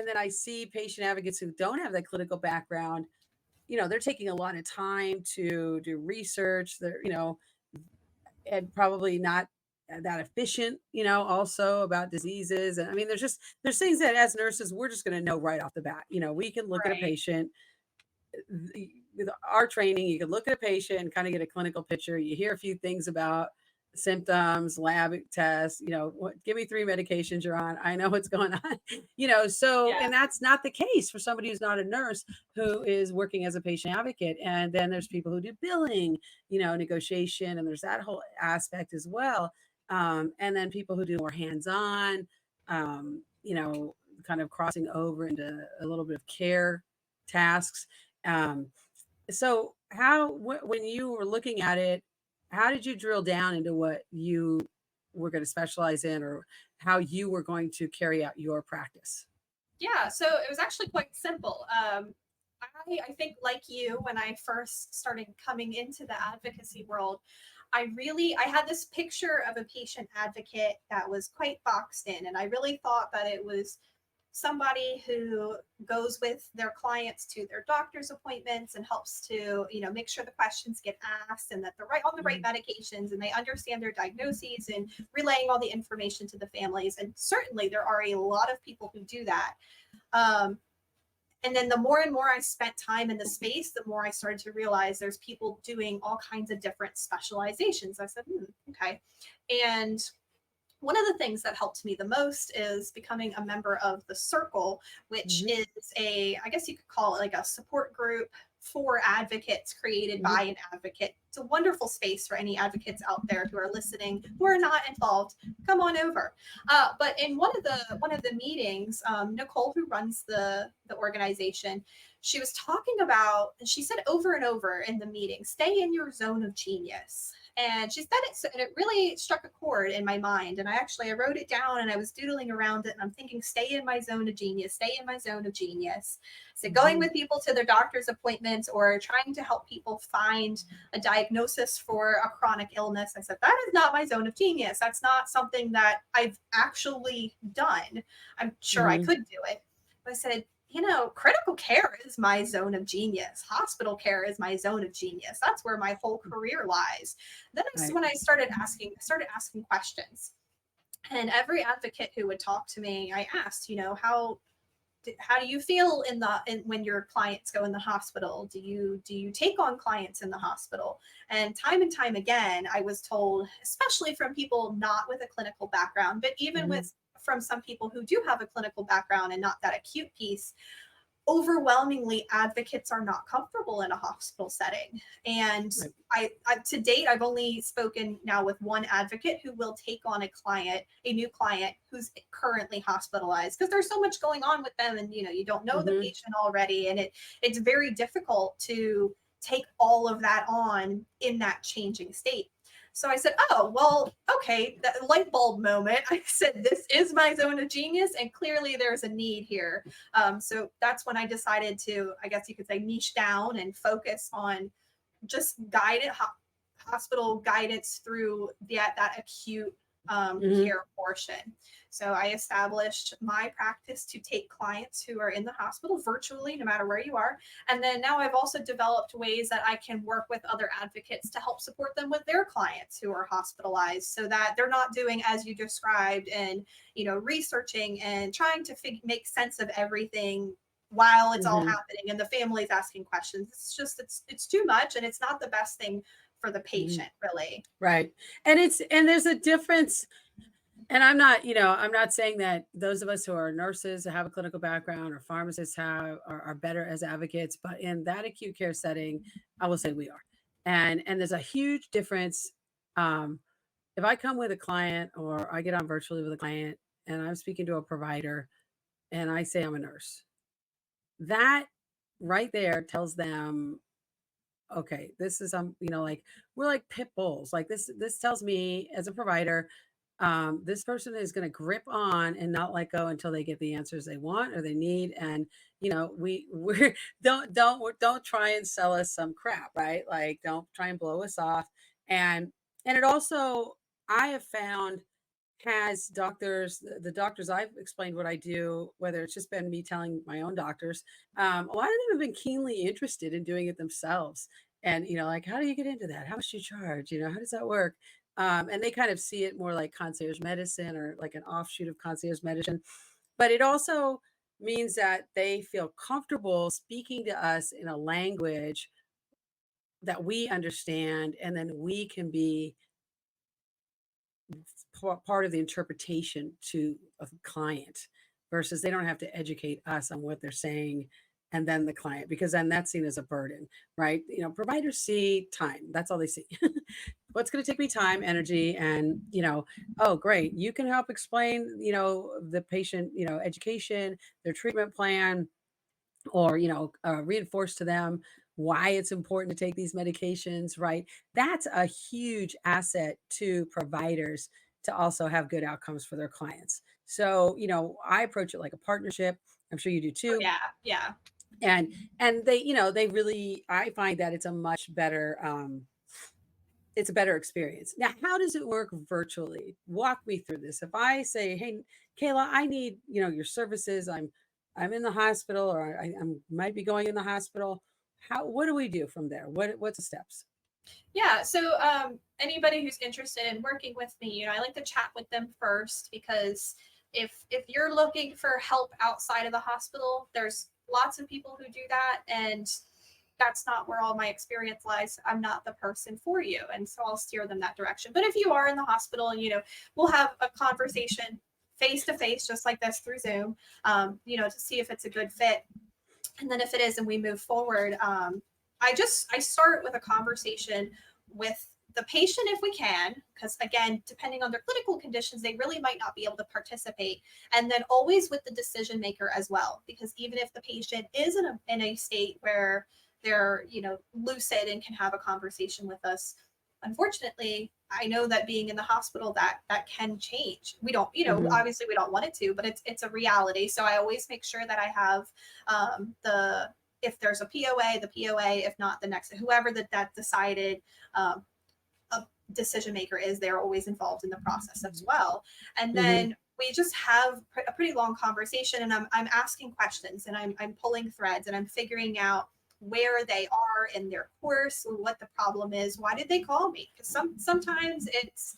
then I see patient advocates who don't have that clinical background. They're taking a lot of time to do research. They're, and probably not that efficient, also about diseases. And I mean, there's things that as nurses, we're just going to know right off the bat. We can look at a Right. patient with our training. You can look at a patient and kind of get a clinical picture. You hear a few things about symptoms, lab tests, give me 3 medications you're on. I know what's going on, so, Yeah. and that's not the case for somebody who's not a nurse who is working as a patient advocate. And then there's people who do billing, negotiation, and there's that whole aspect as well. And then people who do more hands-on, kind of crossing over into a little bit of care tasks. Um, so when you were looking at it, how did you drill down into what you were going to specialize in, or how you were going to carry out your practice? Yeah, so it was actually quite simple. I think, like you, when I first started coming into the advocacy world, I had this picture of a patient advocate that was quite boxed in, and I really thought that it was somebody who goes with their clients to their doctor's appointments and helps to make sure the questions get asked and that they're right on the right Mhm. medications and they understand their diagnoses and relaying all the information to the families. And certainly there are a lot of people who do that. um, and then the more and more I spent time in the space, the more I started to realize there's people doing all kinds of different specializations. I said, okay. And one of the things that helped me the most is becoming a member of the Circle, which Mhm. is I guess you could call it like a support group for advocates created Mhm. by an advocate. It's a wonderful space for any advocates out there who are listening who are not involved. Come on over. But in one of the meetings, Nicole, who runs the organization, she was talking about, and she said over and over in the meeting, stay in your zone of genius. And she said it, and it really struck a chord in my mind. And I wrote it down and I was doodling around it. And I'm thinking, stay in my zone of genius, stay in my zone of genius. So going Mhm. with people to their doctor's appointments or trying to help people find a diagnosis for a chronic illness, I said, that is not my zone of genius. That's not something that I've actually done. I'm sure I Mhm. could do it. But I said, critical care is my zone of genius. Hospital care is my zone of genius. That's where my whole career lies. Then Right. when I started asking questions. And every advocate who would talk to me, I asked, how do you feel when your clients go in the hospital? Do you take on clients in the hospital? And time again, I was told, especially from people not with a clinical background, but even Mhm. with from some people who do have a clinical background and not that acute piece, overwhelmingly advocates are not comfortable in a hospital setting. And Right. I to date, I've only spoken now with one advocate who will take on a new client who's currently hospitalized, because there's so much going on with them, and you don't know the Mhm. patient already, and it's very difficult to take all of that on in that changing state. So I said, oh, well, okay, that light bulb moment. I said, this is my zone of genius, and clearly there's a need here. So that's when I decided to, I guess you could say, niche down and focus on just hospital guidance through that acute Mhm. care portion. So I established my practice to take clients who are in the hospital virtually, no matter where you are. And then now I've also developed ways that I can work with other advocates to help support them with their clients who are hospitalized, so that they're not doing as you described and researching and trying to make sense of everything while it's all Mhm. happening and the family's asking questions. It's too much, and it's not the best thing for the Mhm. patient, really. Right. And there's a difference. And I'm not saying that those of us who are nurses have a clinical background or pharmacists are better as advocates, but in that acute care setting, I will say we are. And there's a huge difference. Um, if I come with a client or I get on virtually with a client and I'm speaking to a provider and I say I'm a nurse, that right there tells them, okay, this is like we're like pit bulls. Like this tells me as a provider, this person is going to grip on and not let go until they get the answers they want or they need. And we don't try and sell us some crap, right? Like don't try and blow us off. And it also, I have found, has doctors, the doctors I've explained what I do, whether it's just been me telling my own doctors, a lot of them have been keenly interested in doing it themselves. And, like, how do you get into that? How much do you charge? How does that work? And they kind of see it more like concierge medicine or like an offshoot of concierge medicine. But it also means that they feel comfortable speaking to us in a language that we understand, and then we can be part of the interpretation to a client versus they don't have to educate us on what they're saying and then the client, because then that's seen as a burden, right? Providers see time, that's all they see. What's going to take me time, energy, and oh great, you can help explain the patient education, their treatment plan, or reinforce to them why it's important to take these medications, right? That's a huge asset to providers, to also have good outcomes for their clients. So I approach it like a partnership. I'm sure you do Oh too. yeah, yeah. And they they really, I find that it's a better experience. Now, how does it work virtually? Walk me through this. If I say, "Hey, Kayla, I need your services. I'm in the hospital, or I'm might be going in the hospital." What do we do from there? What's the steps? Yeah, so anybody who's interested in working with me, I like to chat with them first because if you're looking for help outside of the hospital, there's lots of people who do that, and that's not where all my experience lies. I'm not the person for you, and so I'll steer them that direction. But if you are in the hospital, and we'll have a conversation face to face, just like this through Zoom, to see if it's a good fit, and then if it is and we move forward, I start with a conversation with the patient if we can, because again, depending on their clinical conditions, they really might not be able to participate. And then always with the decision maker as well, because even if the patient is in a state where they're lucid and can have a conversation with us, unfortunately, I know that being in the hospital, that can change. We don't, Hmm. obviously we don't want it to, but it's a reality. So I always make sure that I have the if there's a POA, the POA, if not the next, whoever that decided um, a decision maker is, they're always involved in the process as well. And Hmm. then we just have a pretty long conversation, and I'm asking questions, and I'm pulling threads, and I'm figuring out where they are in their course, what the problem is, why did they call me? Because sometimes it's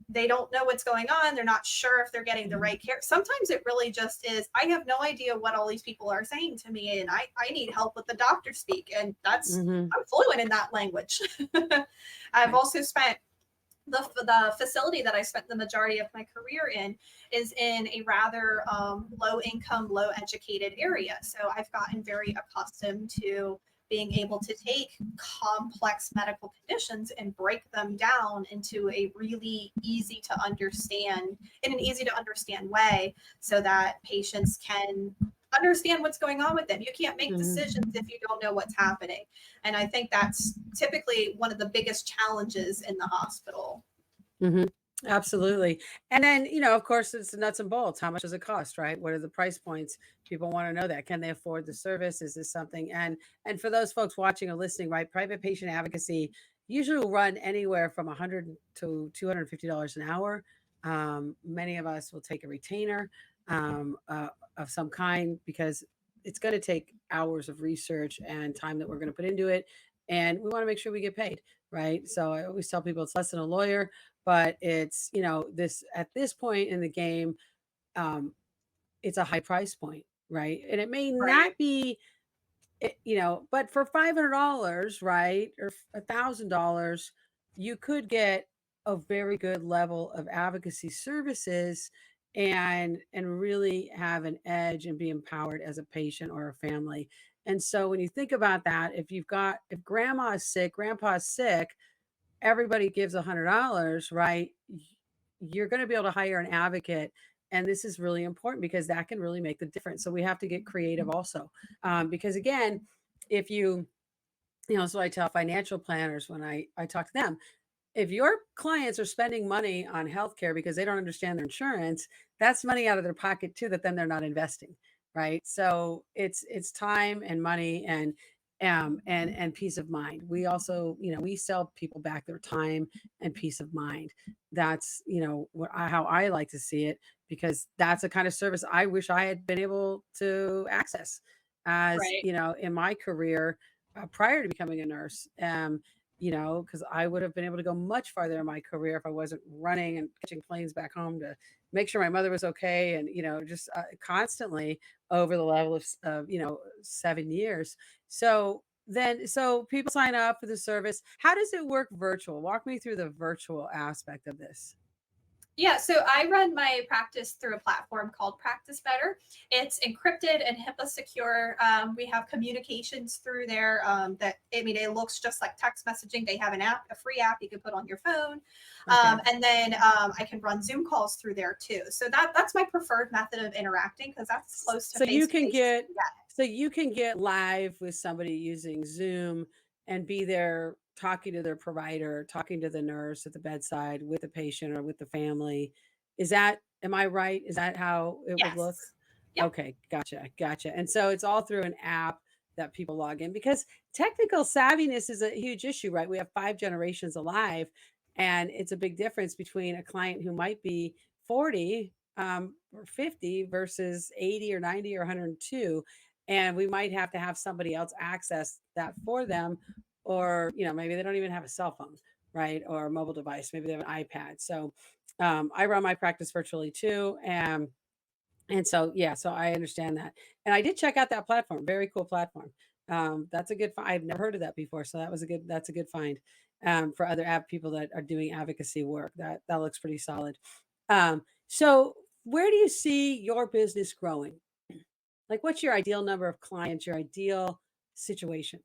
they don't know what's going on, they're not sure if they're getting the right care. Sometimes it really just is, I have no idea what all these people are saying to me, and I need help with the doctor speak, and that's Hmm. I'm fluent in that language. I've also spent the facility that I spent the majority of my career in is in a rather low income, low educated area. So I've gotten very accustomed to being able to take complex medical conditions and break them down into a really easy to understand, in an easy to understand way, so that patients can understand what's going on with them. You can't make Hmm. decisions if you don't know what's happening. And I think that's typically one of the biggest challenges in the hospital. Hmm. Absolutely. And then, of course, it's the nuts and bolts. How much does it cost, right? What are the price points? People want to know that. Can they afford the service? Is this something? And for those folks watching or listening, right, private patient advocacy usually will run anywhere from 100 to $250 an hour. Many of us will take a retainer of some kind, because it's going to take hours of research and time that we're going to put into it. And we want to make sure we get paid, right? So I always tell people it's less than a lawyer, but it's this, at this point in the game, um it's a high price point, right? And it may Right. not be, but for $500, right, or $1,000, you could get a very good level of advocacy services, and really have an edge and be empowered as a patient or a family. And so when you think about that, if grandma is sick, grandpa's sick, everybody gives $100, right? You're going to be able to hire an advocate. And this is really important because that can really make the difference. So we have to get creative also. Because again, if so I tell financial planners when I talk to them, if your clients are spending money on healthcare because they don't understand their insurance, that's money out of their pocket too that then they're not investing, right? So it's time and money and peace of mind. We also, we sell people back their time and peace of mind. That's how I like to see it, because that's a kind of service I wish I had been able to access as Right. in my career prior to becoming a nurse. Because I would have been able to go much farther in my career if I wasn't running and catching planes back home to make sure my mother was okay, and just constantly over the level of 7 years. So people sign up for the service. How does it work virtual? Walk me through the virtual aspect of this. Yeah, so I run my practice through a platform called Practice Better. It's encrypted and HIPAA secure. We have communications through there it looks just like text messaging. They have an app, a free app you can put on your phone. Okay. And then I can run Zoom calls through there too. So that's my preferred method of interacting because that's close to So face you to can face. get so you can get live with somebody using Zoom and be there talking to their provider, talking to the nurse at the bedside with the patient or with the family. Am I right? Is that how it would look? Yes. Yep. Okay, gotcha. And so it's all through an app that people log in, because technical savviness is a huge issue, right? We have 5 generations alive, and it's a big difference between a client who might be 40 or 50 versus 80 or 90 or 102. And we might have to have somebody else access that for them. Or, maybe they don't even have a cell phone, right? Or a mobile device. Maybe they have an iPad. So I run my practice virtually too. And so, yeah, so I understand that. And I did check out that platform. Very cool platform. That's a good find. I've never heard of that before. So that's a good find for other people that are doing advocacy work. That looks pretty solid. So where do you see your business growing? Like, what's your ideal number of clients, your ideal situation?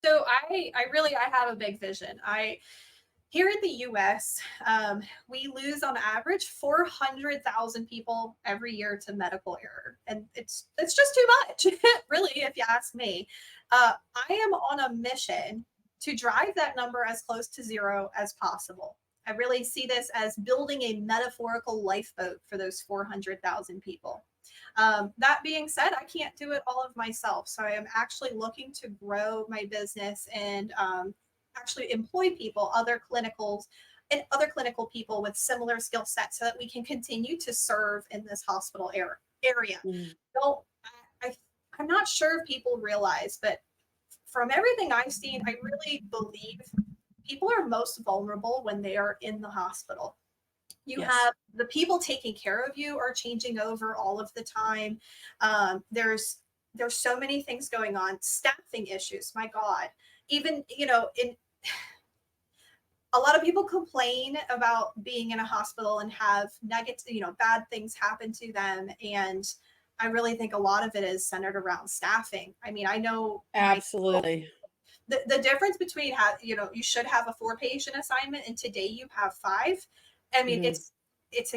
So I have a big vision. I Here in the US, we lose on average 400,000 people every year to medical error. And it's just too much, really, if you ask me. I am on a mission to drive that number as close to zero as possible. I really see this as building a metaphorical lifeboat for those 400,000 people. That being said, I can't do it all of myself. So I am actually looking to grow my business and actually employ people, other clinicals, and other clinical people with similar skill sets so that we can continue to serve in this hospital area. Mm. So I, I'm not sure if people realize, but from everything I've seen, I really believe people are most vulnerable when they are in the hospital. You Yes. have the people taking care of you are changing over all of the time. There's so many things going on. Staffing issues, my God. Even in a lot of people complain about being in a hospital and have negative, bad things happen to them. And I really think a lot of it is centered around staffing. I mean, I know Absolutely. the difference between you should have a 4 patient assignment and today you have 5. I mean, Mhm. it's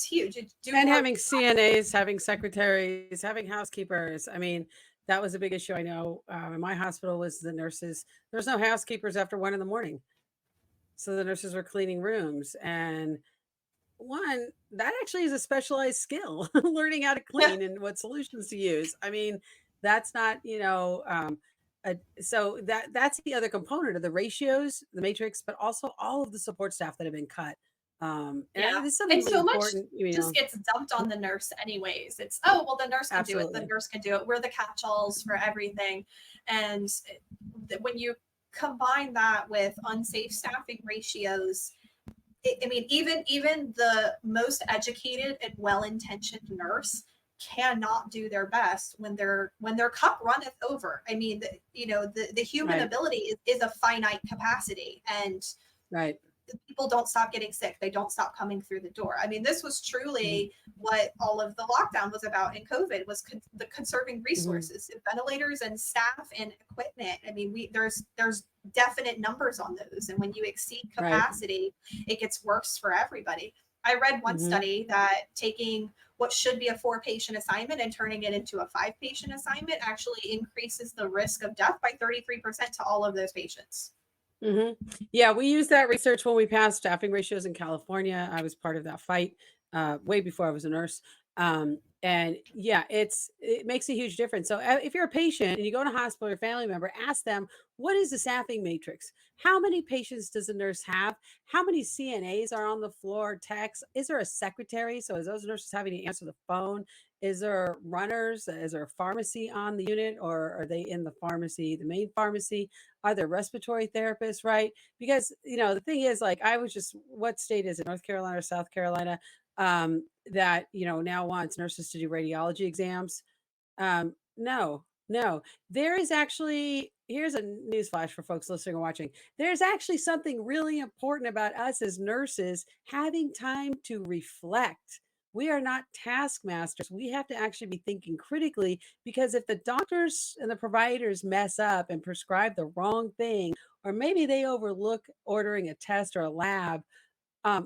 huge. Do And more. having CNAs, having secretaries, having housekeepers. I mean, that was a big issue. I know in my hospital was the nurses. There's no housekeepers after 1 in the morning. So the nurses were cleaning rooms. And that actually is a specialized skill, learning how to clean and what solutions to use. I mean, that's not, so that's the other component of the ratios, the matrix, but also all of the support staff that have been cut. And Yeah. this is something And really so much important, just gets dumped on the nurse anyways. It's, oh, well, the nurse can do it. The absolutely. nurse can do it. We're the catch-alls for everything. And when you combine that with unsafe staffing ratios, I mean, even the most educated and well-intentioned nurse cannot do their best when their cup runneth over. I mean, the human Right. ability is a finite capacity, and Right. the people don't stop getting sick. They don't stop coming through the door. I mean, this was truly what all of the lockdown was about in COVID, was the conserving resources, ventilators and staff and equipment. I mean, there's definite numbers on those. And when you exceed capacity, it gets worse for everybody. I read one study that taking what should be a 4-patient assignment and turning it into a 5-patient assignment actually increases the risk of death by 33% to all of those patients. Yeah, we used that research when we passed staffing ratios in California. I was part of that fight way before I was a nurse. And yeah, it makes a huge difference. So if you're a patient and you go to a hospital, your family member, ask them, what is the staffing matrix? How many patients does a nurse have? How many CNAs are on the floor? Techs? Is there a secretary? So is those nurses having to answer the phone? Is there runners? Is there a pharmacy on the unit, or are they in the pharmacy, the main pharmacy? Are there respiratory therapists, right? Because, the thing is, like, what state is it? North Carolina or South Carolina? That, now wants nurses to do radiology exams. No, no. There is actually, here's a newsflash for folks listening or watching. There's actually something really important about us as nurses having time to reflect. We are not taskmasters. We have to actually be thinking critically, because if the doctors and the providers mess up and prescribe the wrong thing, or maybe they overlook ordering a test or a lab,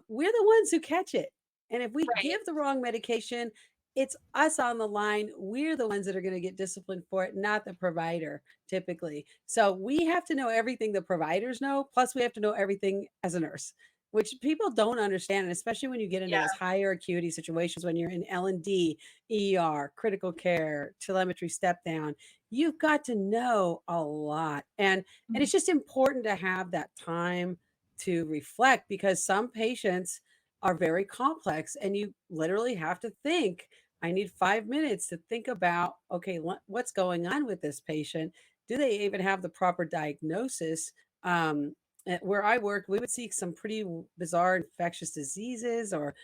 we're the ones who catch it. And if we give the wrong medication, it's us on the line. We're the ones that are going to get disciplined for it, not the provider, typically. So we have to know everything the providers know, plus we have to know everything as a nurse, which people don't understand. And especially when you get into those higher acuity situations, when you're in L&D, ER, critical care, telemetry, step down, you've got to know a lot. And it's just important to have that time to reflect, because some patients are very complex and you literally have to think, I need 5 minutes to think about, okay, what's going on with this patient? Do they even have the proper diagnosis? Where I worked, we would see some pretty bizarre infectious diseases, or,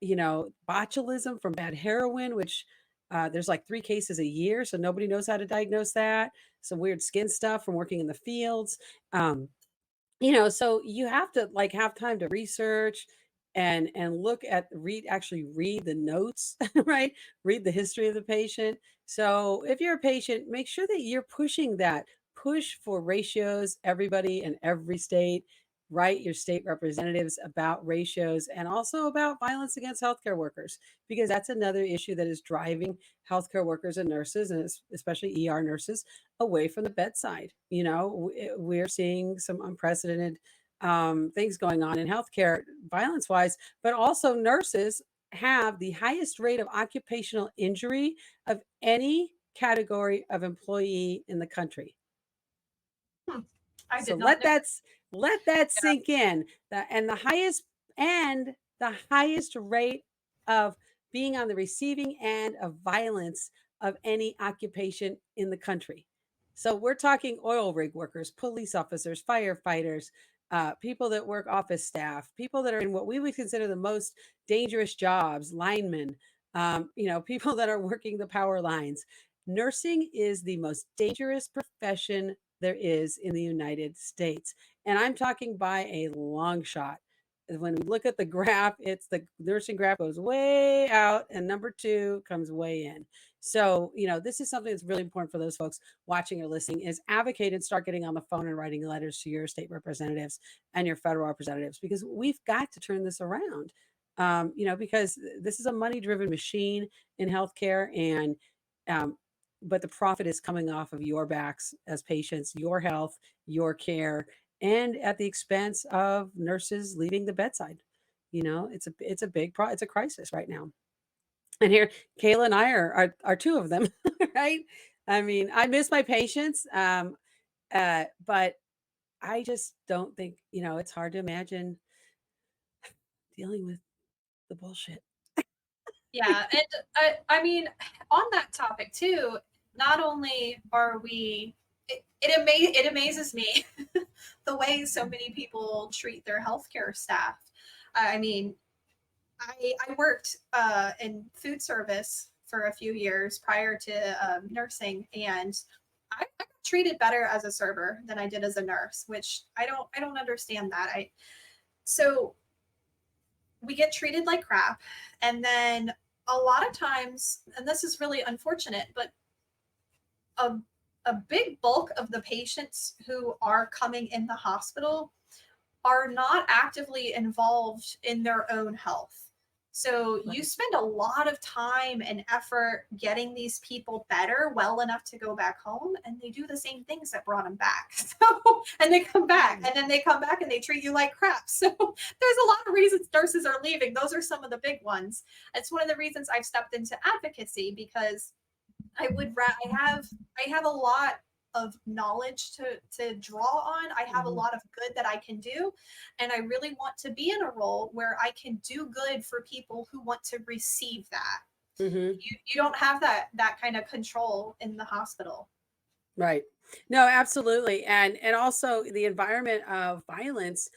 botulism from bad heroin, which there's like 3 cases a year. So nobody knows how to diagnose that. Some weird skin stuff from working in the fields. So you have to have time to research and look at read the notes, right? Read the history of the patient. So if you're a patient, make sure that you're push for ratios. Everybody in every state, write your state representatives about ratios, and also about violence against healthcare workers, because that's another issue that is driving healthcare workers and nurses, and especially ER nurses, away from the bedside. We're seeing some unprecedented things going on in healthcare, violence wise, but also nurses have the highest rate of occupational injury of any category of employee in the country. I So did not know. let that sink in. And the highest rate of being on the receiving end of violence of any occupation in the country. So we're talking oil rig workers, police officers, firefighters, people that work office staff, people that are in what we would consider the most dangerous jobs, linemen, people that are working the power lines. Nursing is the most dangerous profession there is in the United States. And I'm talking by a long shot. When we look at the graph, it's the nursing graph goes way out and number 2 comes way in. So, this is something that's really important for those folks watching or listening, is advocate and start getting on the phone and writing letters to your state representatives and your federal representatives, because we've got to turn this around. Because this is a money-driven machine in healthcare, and but the profit is coming off of your backs as patients, your health, your care, and at the expense of nurses leaving the bedside. It's a big it's a crisis right now. And here, Kayla and I are 2 of them, right? I mean, I miss my patients, but I just don't think, it's hard to imagine dealing with the bullshit. Yeah, and I mean, on that topic too, not only are we, it amazes me the way so many people treat their healthcare staff. I mean, I worked in food service for a few years prior to nursing, and I got treated better as a server than I did as a nurse, which I don't understand that. So we get treated like crap. And then a lot of times, and this is really unfortunate, but a, a big bulk of the patients who are coming in the hospital are not actively involved in their own health. So you spend a lot of time and effort getting these people better well enough to go back home, and they do the same things that brought them back. So, and they come back, and then they come back and they treat you like crap. So there's a lot of reasons nurses are leaving. Those are some of the big ones. It's one of the reasons I've stepped into advocacy, because I have a lot of knowledge to draw on. I have a lot of good that I can do, and I really want to be in a role where I can do good for people who want to receive that. You don't have that kind of control in the hospital. Right. No, absolutely. And also the environment of violence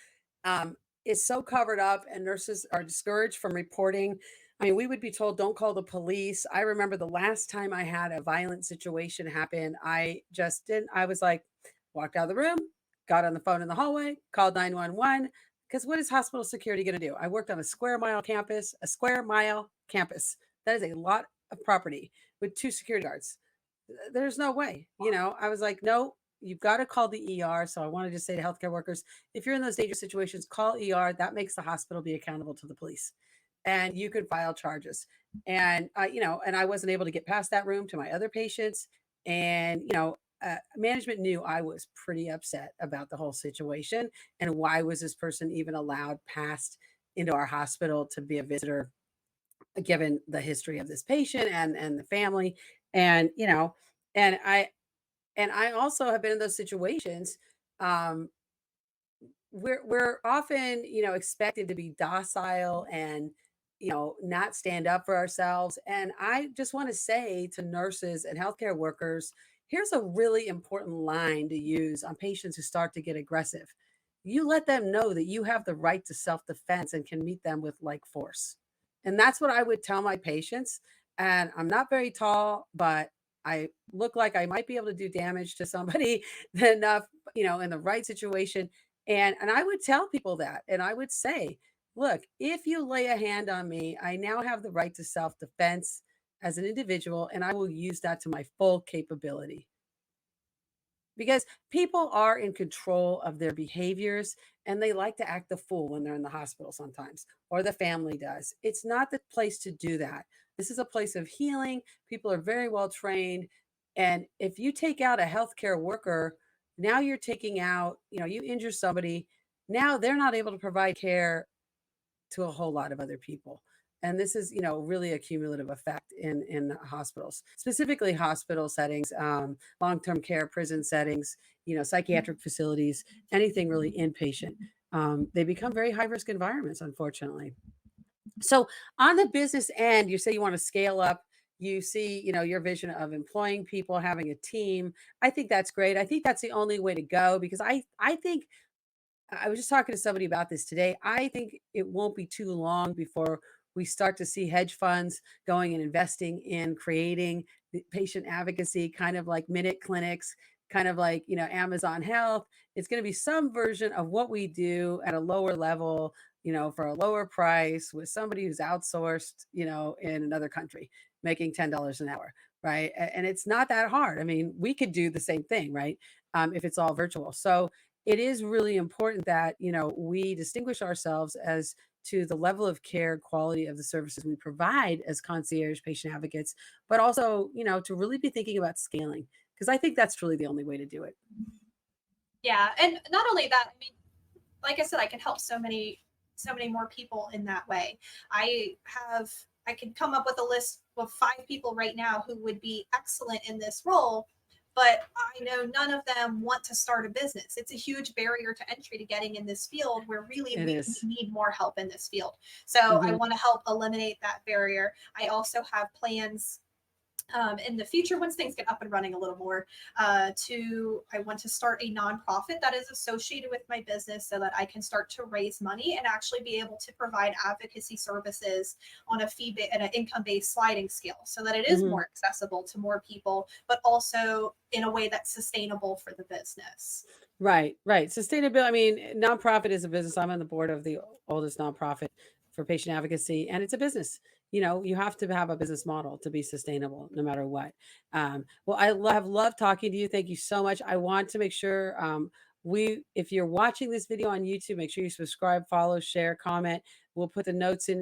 is so covered up, and nurses are discouraged from reporting. I mean, we would be told, don't call the police. I remember the last time I had a violent situation happen, I just didn't, I was like, walked out of the room, got on the phone in the hallway, called 911. Because what is hospital security going to do? I worked on a square mile campus, a square mile campus. That is a lot of property with 2 security guards. There's no way. I was like, no, you've got to call the ER. So I want to just say to healthcare workers, if you're in those dangerous situations, call ER. That makes the hospital be accountable to the police, and you could file charges. And and I wasn't able to get past that room to my other patients. And management knew I was pretty upset about the whole situation, and why was this person even allowed past into our hospital to be a visitor, given the history of this patient and the family. And and I also have been in those situations. um we're often expected to be docile and not stand up for ourselves. And I just want to say to nurses and healthcare workers, here's a really important line to use on patients who start to get aggressive. You let them know that you have the right to self-defense and can meet them with like force. And that's what I would tell my patients. And I'm not very tall, but I look like I might be able to do damage to somebody enough, in the right situation. And I would tell people that. And I would say, look, if you lay a hand on me, I now have the right to self-defense as an individual, and I will use that to my full capability. Because people are in control of their behaviors, and they like to act the fool when they're in the hospital sometimes, or the family does. It's not the place to do that. This is a place of healing. People are very well trained. And if you take out a healthcare worker, now you're taking out, you injure somebody. Now they're not able to provide care to a whole lot of other people. And this is, really a cumulative effect in hospitals, specifically hospital settings, long-term care, prison settings, psychiatric facilities, anything really inpatient. They become very high-risk environments, unfortunately. So on the business end, you say you want to scale up. You see, your vision of employing people, having a team. I think that's great. I think that's the only way to go, because I think I was just talking to somebody about this today. I think it won't be too long before we start to see hedge funds going and investing in creating the patient advocacy, kind of like minute clinics, kind of like, Amazon Health. It's going to be some version of what we do at a lower level, for a lower price, with somebody who's outsourced, in another country, making $10 an hour. Right. And it's not that hard. I mean, we could do the same thing, right? If it's all virtual. So it is really important that we distinguish ourselves as to the level of care, quality of the services we provide as concierge patient advocates, but also to really be thinking about scaling, because I think that's really the only way to do it. Yeah, and not only that, I mean, like I said, I can help so many more people in that way. I could come up with a list of 5 people right now who would be excellent in this role, but I know none of them want to start a business. It's a huge barrier to entry to getting in this field, where really It we is. need more help in this field. So I Mhm. want to help eliminate that barrier. I also have plans in the future, once things get up and running a little more, I want to start a nonprofit that is associated with my business so that I can start to raise money and actually be able to provide advocacy services on a and an income-based sliding scale so that it is Mhm. more accessible to more people, but also in a way that's sustainable for the business. Right, right. Sustainability. I mean, nonprofit is a business. I'm on the board of the oldest nonprofit for patient advocacy, and it's a business. You have to have a business model to be sustainable, no matter what. Well, have loved talking to you. Thank you so much. I want to make sure if you're watching this video on YouTube, make sure you subscribe, follow, share, comment. We'll put the notes in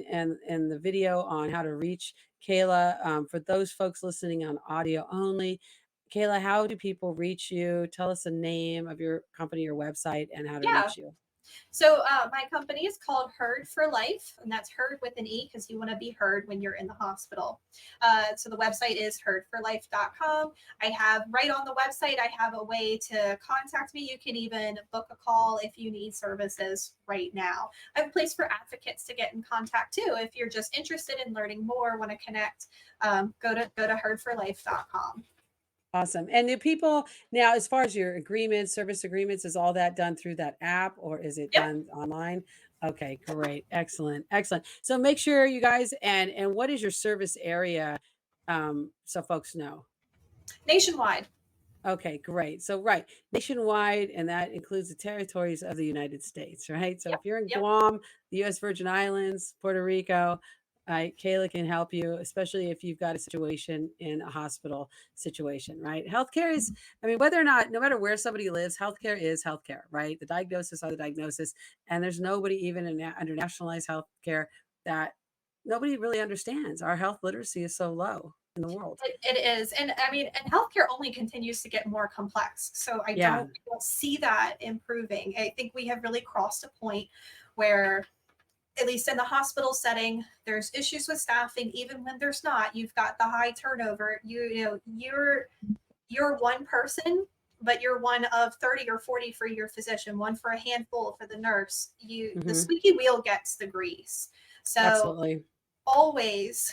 the video on how to reach Kayla. For those folks listening on audio only, Kayla, how do people reach you? Tell us the name of your company, your website, and how to Yeah. reach you. So my company is called Heard for Life, and that's heard with an E because you want to be heard when you're in the hospital. So the website is heardforlife.com. I have right on the website, I have a way to contact me. You can even book a call if you need services right now. I have a place for advocates to get in contact too. If you're just interested in learning more, want to connect, go to heardforlife.com. Awesome. And the people now, as far as your agreements, service agreements, is all that done through that app or is it Yep, done online? Okay, great. Excellent. Excellent. So make sure you guys and what is your service area so folks know? nationwide. Okay, great. So, right, nationwide, and that includes the territories of the United States, right? So, if Yep, you're in yep. Guam, the U.S. Virgin Islands, Puerto Rico, Kayla can help you, especially if you've got a situation in a hospital situation, right? Healthcare is, I mean, whether or not, no matter where somebody lives, healthcare is healthcare, right? The diagnosis are the diagnosis, and there's nobody even under nationalized healthcare that nobody really understands. Our health literacy is so low in the world. It is, and I mean, and healthcare only continues to get more complex. So Yeah. I don't see that improving. I think we have really crossed a point where, at least in the hospital setting, there's issues with staffing. Even when there's not, you've got the high turnover. You're one person, but you're one of 30 or 40 for your physician, one for a handful for the nurse. The Hmm. squeaky wheel gets the grease. So Absolutely. always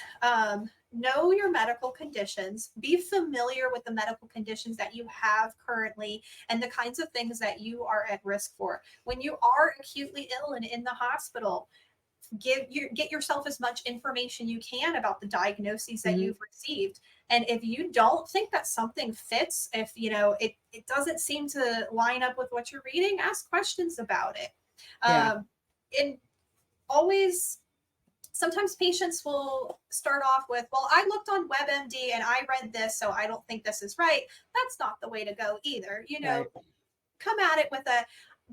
know your medical conditions, be familiar with the medical conditions that you have currently and the kinds of things that you are at risk for. When you are acutely ill and in the hospital, get yourself as much information you can about the diagnoses that Hmm. you've received. And if you don't think that something fits, if it doesn't seem to line up with what you're reading, ask questions about it. Yeah. And always, sometimes patients will start off with, well, I looked on WebMD and I read this, so I don't think this is right. That's not the way to go either. Right. Come at it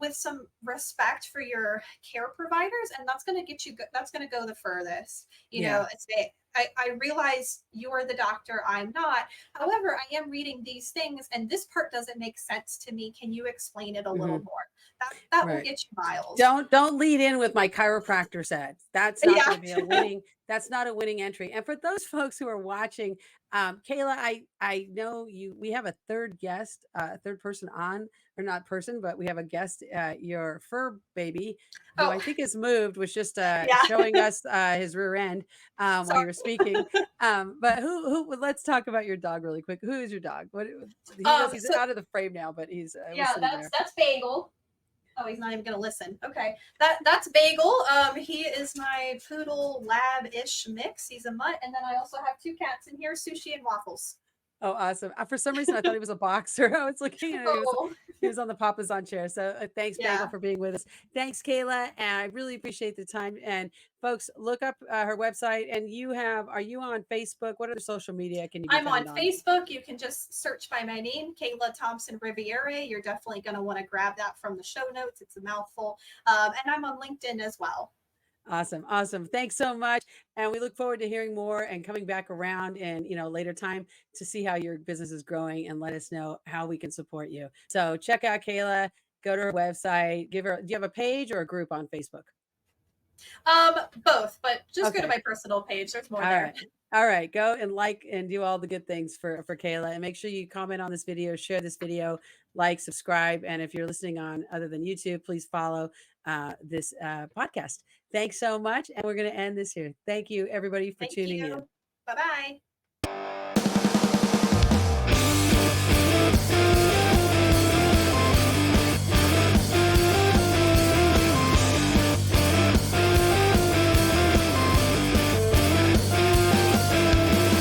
with some respect for your care providers, and that's going to get you that's going to go the furthest. Yeah. I realize you are the doctor, I'm not. However, I am reading these things and this part doesn't make sense to me. Can you explain it a little Hmm. more? That will Right. get you miles. Don't lead in with my chiropractor said. That's not Yeah. going to be a winning. That's not a winning entry. And for those folks who are watching, Kayla, I know you. We have a third guest, third person on, or not person, but we have a guest. Your fur baby, who I Oh, think has moved, was just yeah. showing us his rear end while you were speaking. But who? Let's talk about your dog really quick. Who is your dog? What he's So out of the frame now, but he's was yeah, sitting that's there. that's Bagel. Oh, he's not even gonna listen. Okay, that's Bagel. He is my poodle lab-ish mix. He's a mutt, and then I also have two cats in here, Sushi and Waffles. Oh, awesome. For some reason, I thought he was a boxer. I was looking and Oh, he was on the Papasan chair. So thanks, Bagel, yeah. for being with us. Thanks, Kayla. And I really appreciate the time. And folks, look up her website. And are you on Facebook? What other social media can you be I'm on found on? Facebook. You can just search by my name, Kayla Thompson-Riviere. You're definitely going to want to grab that from the show notes. It's a mouthful. And I'm on LinkedIn as well. Awesome. Awesome. Thanks so much. And we look forward to hearing more and coming back around in, later time to see how your business is growing and let us know how we can support you. So check out Kayla, go to her website, do you have a page or a group on Facebook? Both, but just go to Okay. my personal page. There's more All there. right. All right. Go and like and do all the good things for Kayla. And make sure you comment on this video, share this video, like, subscribe. And if you're listening on other than YouTube, please follow this podcast. Thanks so much. And we're going to end this here. Thank you, everybody, for Thank tuning in. you. Bye bye.